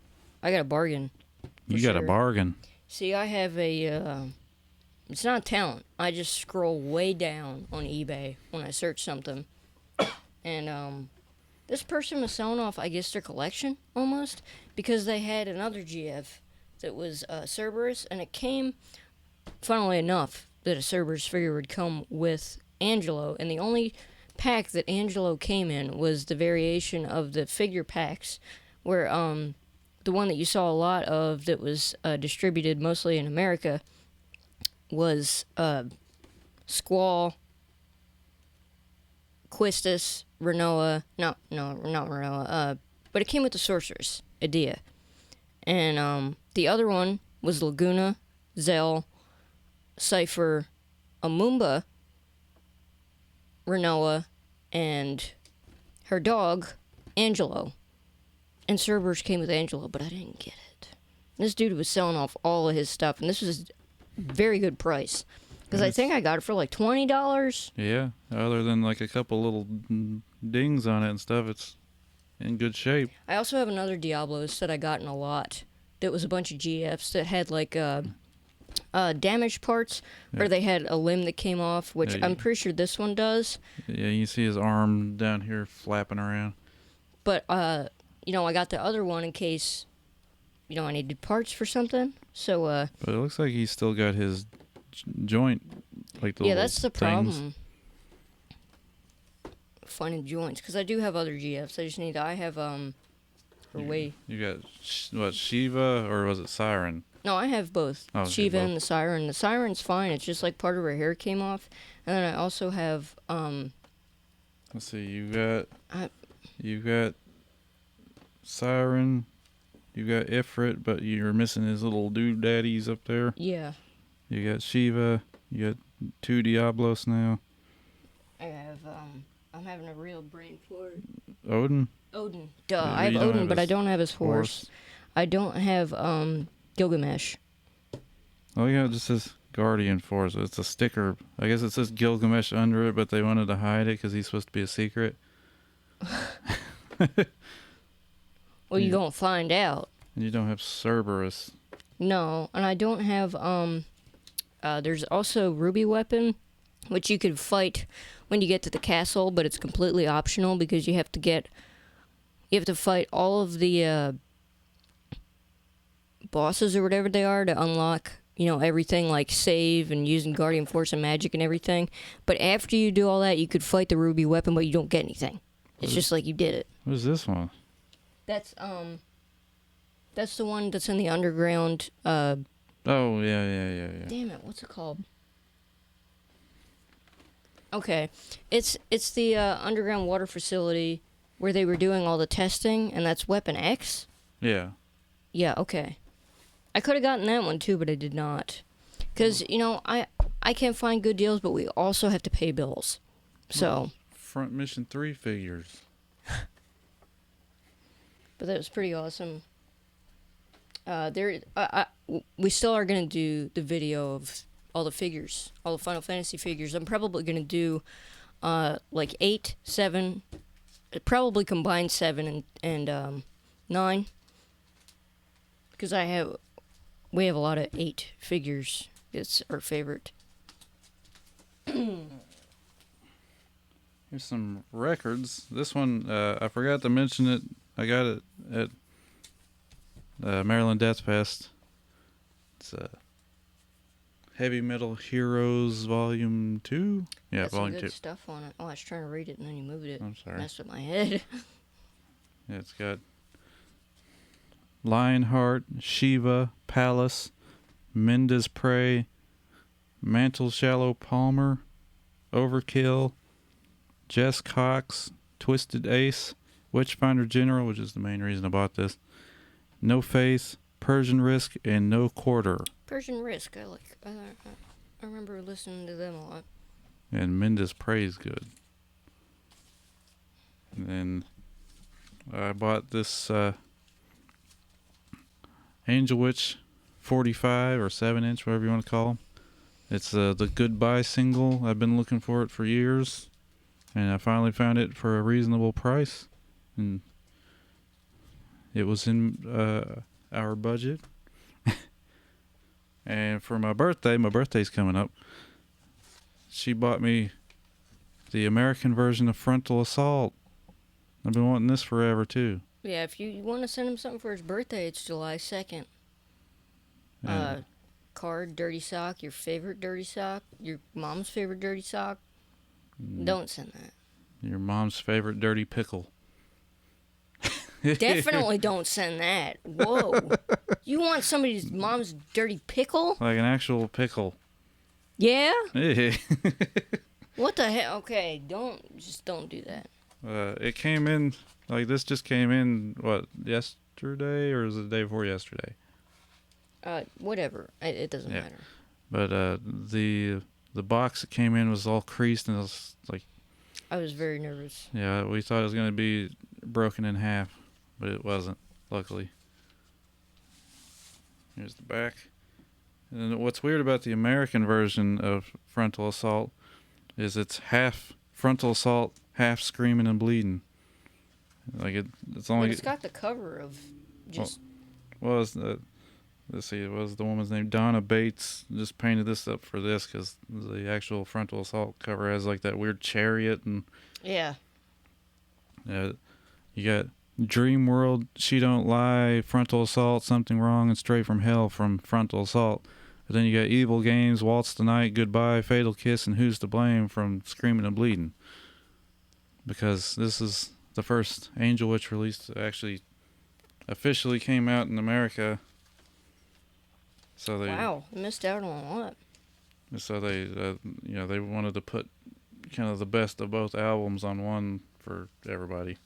got a bargain. You got a bargain. See, I have it's not a talent. I just scroll way down on eBay when I search something. And, this person was selling off, I guess, their collection, almost, because they had another GF that was Cerberus, and it came, funnily enough, that a Cerberus figure would come with Angelo, and the only pack that Angelo came in was the variation of the figure packs, where the one that you saw a lot of that was distributed mostly in America was Squall, Quistis, Renoa, not Renoa, but it came with the Sorceress, Idea. And the other one was Laguna, Zell, Cypher, Amumba, Renoa, and her dog, Angelo. And Cerberus came with Angelo, but I didn't get it. This dude was selling off all of his stuff, and this was a very good price. Because I think I got it for like $20. Yeah, other than like a couple little dings on it and stuff, it's in good shape. I also have another Diablos that I got in a lot. That was a bunch of GFs that had like damaged parts, or they had a limb that came off, which I'm pretty sure this one does. Yeah, you see his arm down here flapping around. But, I got the other one in case, I needed parts for something. So, But it looks like he's still got his joint, like the that's the things. problem. Finding joints, because I do have other GFs. I have You got what, Shiva, or was it Siren? No, I have both. Oh, Shiva both. and the Siren. The Siren's fine. It's just like part of her hair came off. And then I also have Let's see. You got Siren. You got Ifrit, but you're missing his little doodaddies up there. Yeah. You got Shiva. You got 2 Diablos now. I have I'm having a real brain fart. Odin. Duh. I have Odin, but I don't have his horse. I don't have Gilgamesh. Oh yeah, it just says Guardian Force. It's a sticker. I guess it says Gilgamesh under it, but they wanted to hide it because he's supposed to be a secret. Well, you don't find out. And you don't have Cerberus. No, and I don't have there's also Ruby Weapon, which you could fight when you get to the castle, but it's completely optional because you have to fight all of the bosses or whatever they are to unlock, everything like save and using Guardian Force and magic and everything. But after you do all that, you could fight the Ruby Weapon, but you don't get anything. It's just like you did it. What is this one? That's the one that's in the underground. Oh yeah. Damn it, what's it called? Okay, it's the underground water facility where they were doing all the testing, and that's Weapon X. Yeah. Yeah. Okay. I could have gotten that one too, but I did not. Because I can't find good deals, but we also have to pay bills. So. Front Mission 3 figures. But that was pretty awesome. We still are gonna do the video of all the figures, all the Final Fantasy figures. I'm probably gonna do, like 8, 7, probably combine 7 and 9. Because we have a lot of 8 figures. It's our favorite. Here's some records. This one, I forgot to mention it. I got it at Maryland Death Fest. It's Heavy Metal Heroes Volume 2. Yeah, Got Volume some 2. good stuff on it. Oh, I was trying to read it and then you moved it. I'm sorry. Messed with my head. Yeah, it's got Lionheart, Shiva, Palace, Mendes Prey, Mantle Shallow Palmer, Overkill, Jess Cox, Twisted Ace, Witchfinder General, which is the main reason I bought this, No Face, Persian Risk, and No Quarter. Persian Risk, I like. I remember listening to them a lot. And Mendes Prey is good. And then I bought this Angel Witch 45 or 7-inch, whatever you want to call them. It's the Goodbye single. I've been looking for it for years, and I finally found it for a reasonable price, and it was in our budget. And for my birthday's coming up, she bought me the American version of Frontal Assault. I've been wanting this forever, too. Yeah, if you want to send him something for his birthday, it's July 2nd. Yeah. Card, dirty sock, your favorite dirty sock, your mom's favorite dirty sock. Don't send that. Your mom's favorite dirty pickle. Definitely don't send that. Whoa. You want somebody's mom's dirty pickle? Like an actual pickle. Yeah? Hey. What the hell? Okay, don't do that. It came in, like this just came in, what, yesterday or was it the day before yesterday? Whatever. It doesn't Yeah. matter. But the box that came in was all creased and it was like... I was very nervous. Yeah, we thought it was going to be broken in half, but it wasn't, luckily. Here's the back. And what's weird about the American version of Frontal Assault is it's half Frontal Assault, half Screaming and Bleeding. Like it's only... But it's got the cover of just... Let's see, it was the woman's name, Donna Bates, just painted this up for this because the actual Frontal Assault cover has like that weird chariot and... Yeah. You got Dream World, She Don't Lie, Frontal Assault, Something Wrong, and Straight from Hell from Frontal Assault. But then you got Evil Games, Waltz the Night, Goodbye, Fatal Kiss, and Who's to Blame from Screaming and Bleeding. Because this is the first Angel Witch release that actually officially came out in America. So they missed out on a lot. So they they wanted to put kind of the best of both albums on one for everybody.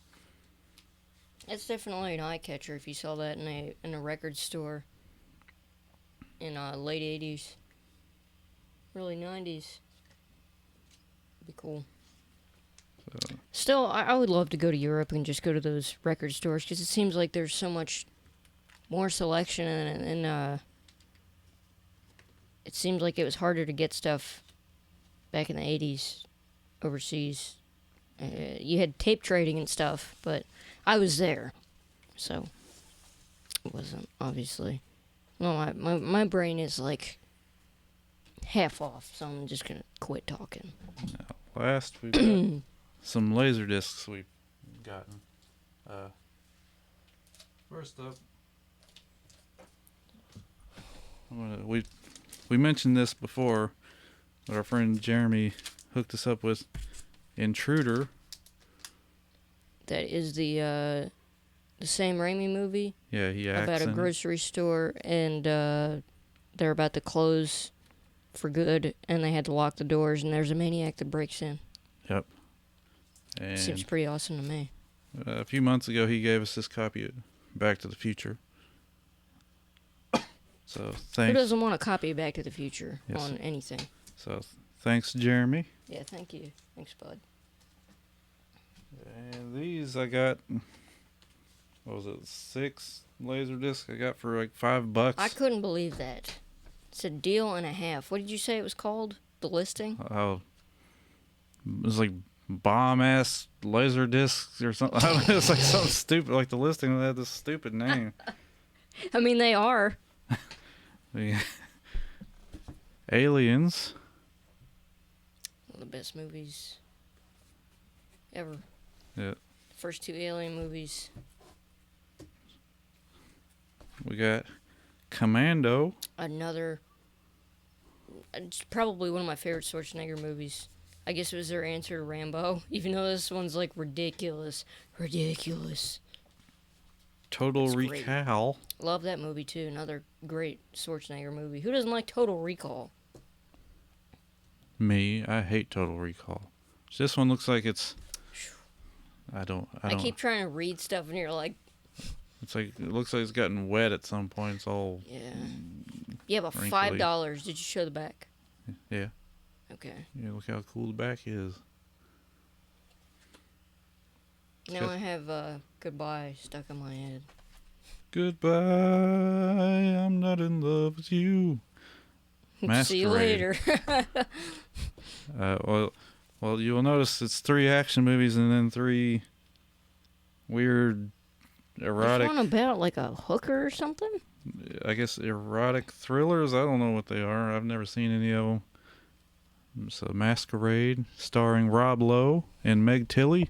It's definitely an eye catcher if you saw that in a record store in late 80s, early 90s. Be cool. So. Still, I would love to go to Europe and just go to those record stores because it seems like there's so much more selection and it seems like it was harder to get stuff back in the 80s overseas. You had tape trading and stuff, but I was there, so it wasn't, obviously. No, my brain is like half off, so I'm just going to quit talking. Now, last, we've got some LaserDiscs we've gotten. First up, we mentioned this before, but our friend Jeremy hooked us up with Intruder. That is the Sam Raimi movie. Yeah, he acts about a in grocery store, and they're about to close for good, and they had to lock the doors, and there's a maniac that breaks in. Yep. And Seems pretty awesome to me. a few months ago, he gave us this copy of Back to the Future. So thanks. Who doesn't want a copy of Back to the Future Yes. on anything? So thanks, Jeremy. Yeah, thank you. Thanks, bud. And these I got, what was it, 6 LaserDisc I got for like $5. I couldn't believe that. It's a deal and a half. What did you say it was called? The listing? Oh, it was like bomb-ass LaserDiscs or something. I don't know, it's like something stupid, like the listing had this stupid name. I mean, they are. The Aliens. One of the best movies ever. Yeah. The first 2 Alien movies. We got Commando. Another. It's probably one of my favorite Schwarzenegger movies. I guess it was their answer to Rambo, even though this one's like ridiculous. Ridiculous. Total That's great. Recall. Love that movie too. Another great Schwarzenegger movie. Who doesn't like Total Recall? Me, I hate Total Recall. This one looks like it's. I don't. I keep trying to read stuff and you're like, It's like it looks like it's gotten wet at some point. It's all. yeah. Yeah, about Wrinkly. $5. Did you show the back? Yeah. Okay. Yeah. Look how cool the back is. Now good. I have Goodbye stuck in my head. Goodbye. I'm not in love with you. See you Masquerade. later. Well, you'll notice it's 3 action movies and then 3 weird, erotic. There's one about like a hooker or something? I guess erotic thrillers. I don't know what they are. I've never seen any of them. So Masquerade, starring Rob Lowe and Meg Tilly.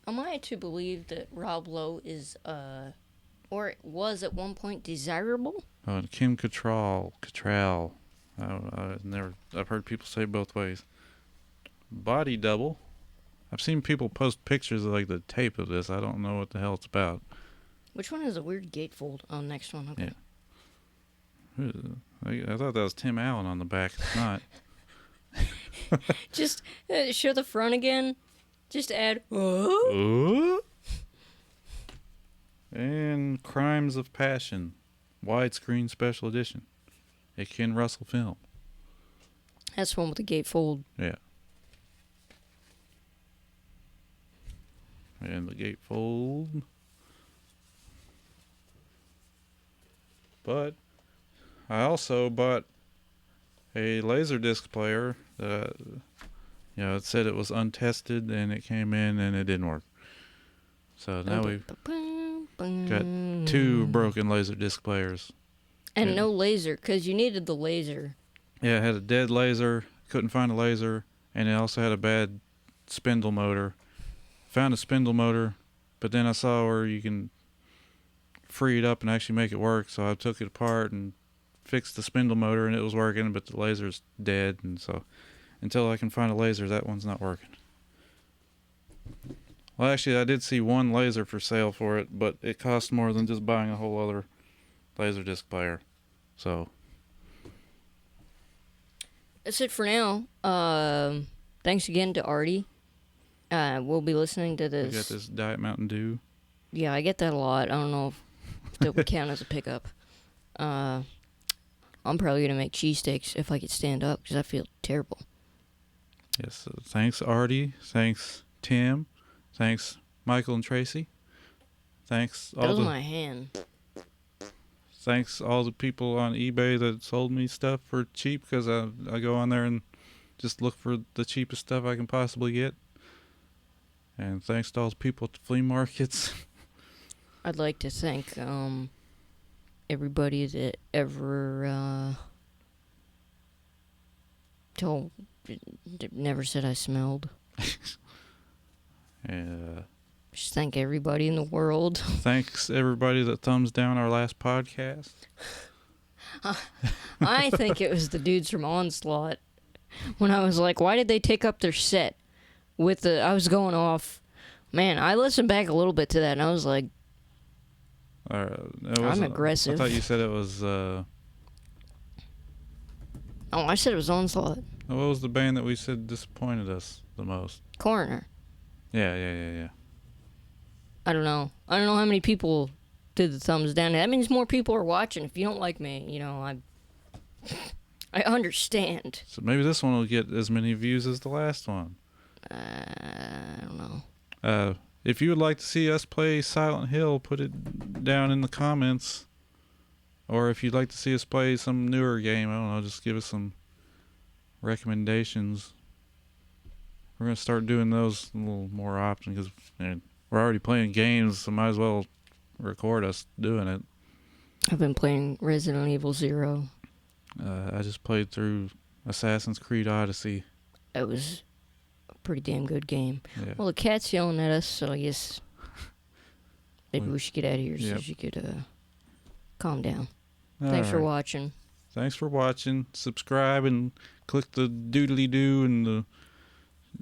Am I to believe that Rob Lowe is, or was at one point desirable? Oh, and Kim Cattrall. I've heard people say both ways. Body Double. I've seen people post pictures of like the tape of this. I don't know what the hell it's about. Which one is a weird gatefold? Oh, next one. Okay. Yeah. I thought that was Tim Allen on the back. It's not. Just show the front again. Just add. And Crimes of Passion, widescreen special edition. A Ken Russell film. That's one with the gatefold. Yeah. And the gatefold. But I also bought a LaserDisc player that, it said it was untested and it came in and it didn't work. So now we've got 2 broken LaserDisc players. And no laser, because you needed the laser. Yeah, it had a dead laser, couldn't find a laser, and it also had a bad spindle motor. Found a spindle motor, but then I saw where you can free it up and actually make it work, so I took it apart and fixed the spindle motor, and it was working, but the laser's dead, and so until I can find a laser, that one's not working. Well, actually, I did see one laser for sale for it, but it cost more than just buying a whole other LaserDisc player. So That's it for now. Thanks again to Artie. We'll be listening to we this. got this Diet Mountain Dew. Yeah, I get that a lot. I don't know if that would count as a pickup. I'm probably going to make cheesesteaks if I could stand up because I feel terrible. Yes, thanks Artie. Thanks Tim. Thanks Michael and Tracy. Thanks That was my hand. Thanks all the people on eBay that sold me stuff for cheap because I go on there and just look for the cheapest stuff I can possibly get. And thanks to all the people at the flea markets. I'd like to thank everybody that ever never said I smelled. Just thank everybody in the world. Thanks everybody that thumbs down our last podcast. I think it was the dudes from Onslaught when I was like, why did they take up their set with the... I was going off. Man, I listened back a little bit to that and I was like, I'm aggressive. I thought you said it was Oh, I said it was Onslaught. What was the band that we said disappointed us the most? Coroner. Yeah. I don't know. I don't know how many people did the thumbs down. That means more people are watching. If you don't like me, you know, I understand. So maybe this one will get as many views as the last one. I don't know. If you would like to see us play Silent Hill, put it down in the comments. Or if you'd like to see us play some newer game, I don't know, just give us some recommendations. We're going to start doing those a little more often because we're already playing games, so might as well record us doing it. I've been playing Resident Evil 0. I just played through Assassin's Creed Odyssey. It was a pretty damn good game. Yeah. Well, the cat's yelling at us, so I guess maybe we should get out of here so she could calm down. Thanks for watching. Thanks for watching. Subscribe and click the doodly doo and the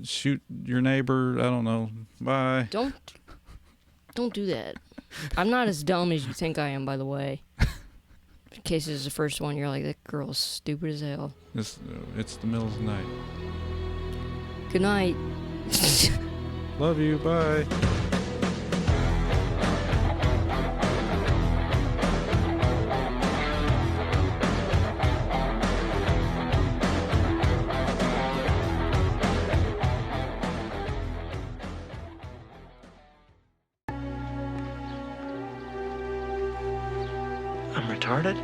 shoot your neighbor. I don't know. Bye. Don't do that. I'm not as dumb as you think I am, by the way. In case this is the first one, you're like, that girl's stupid as hell. It's the middle of the night. Good night. Love you. Bye. I'm retarded?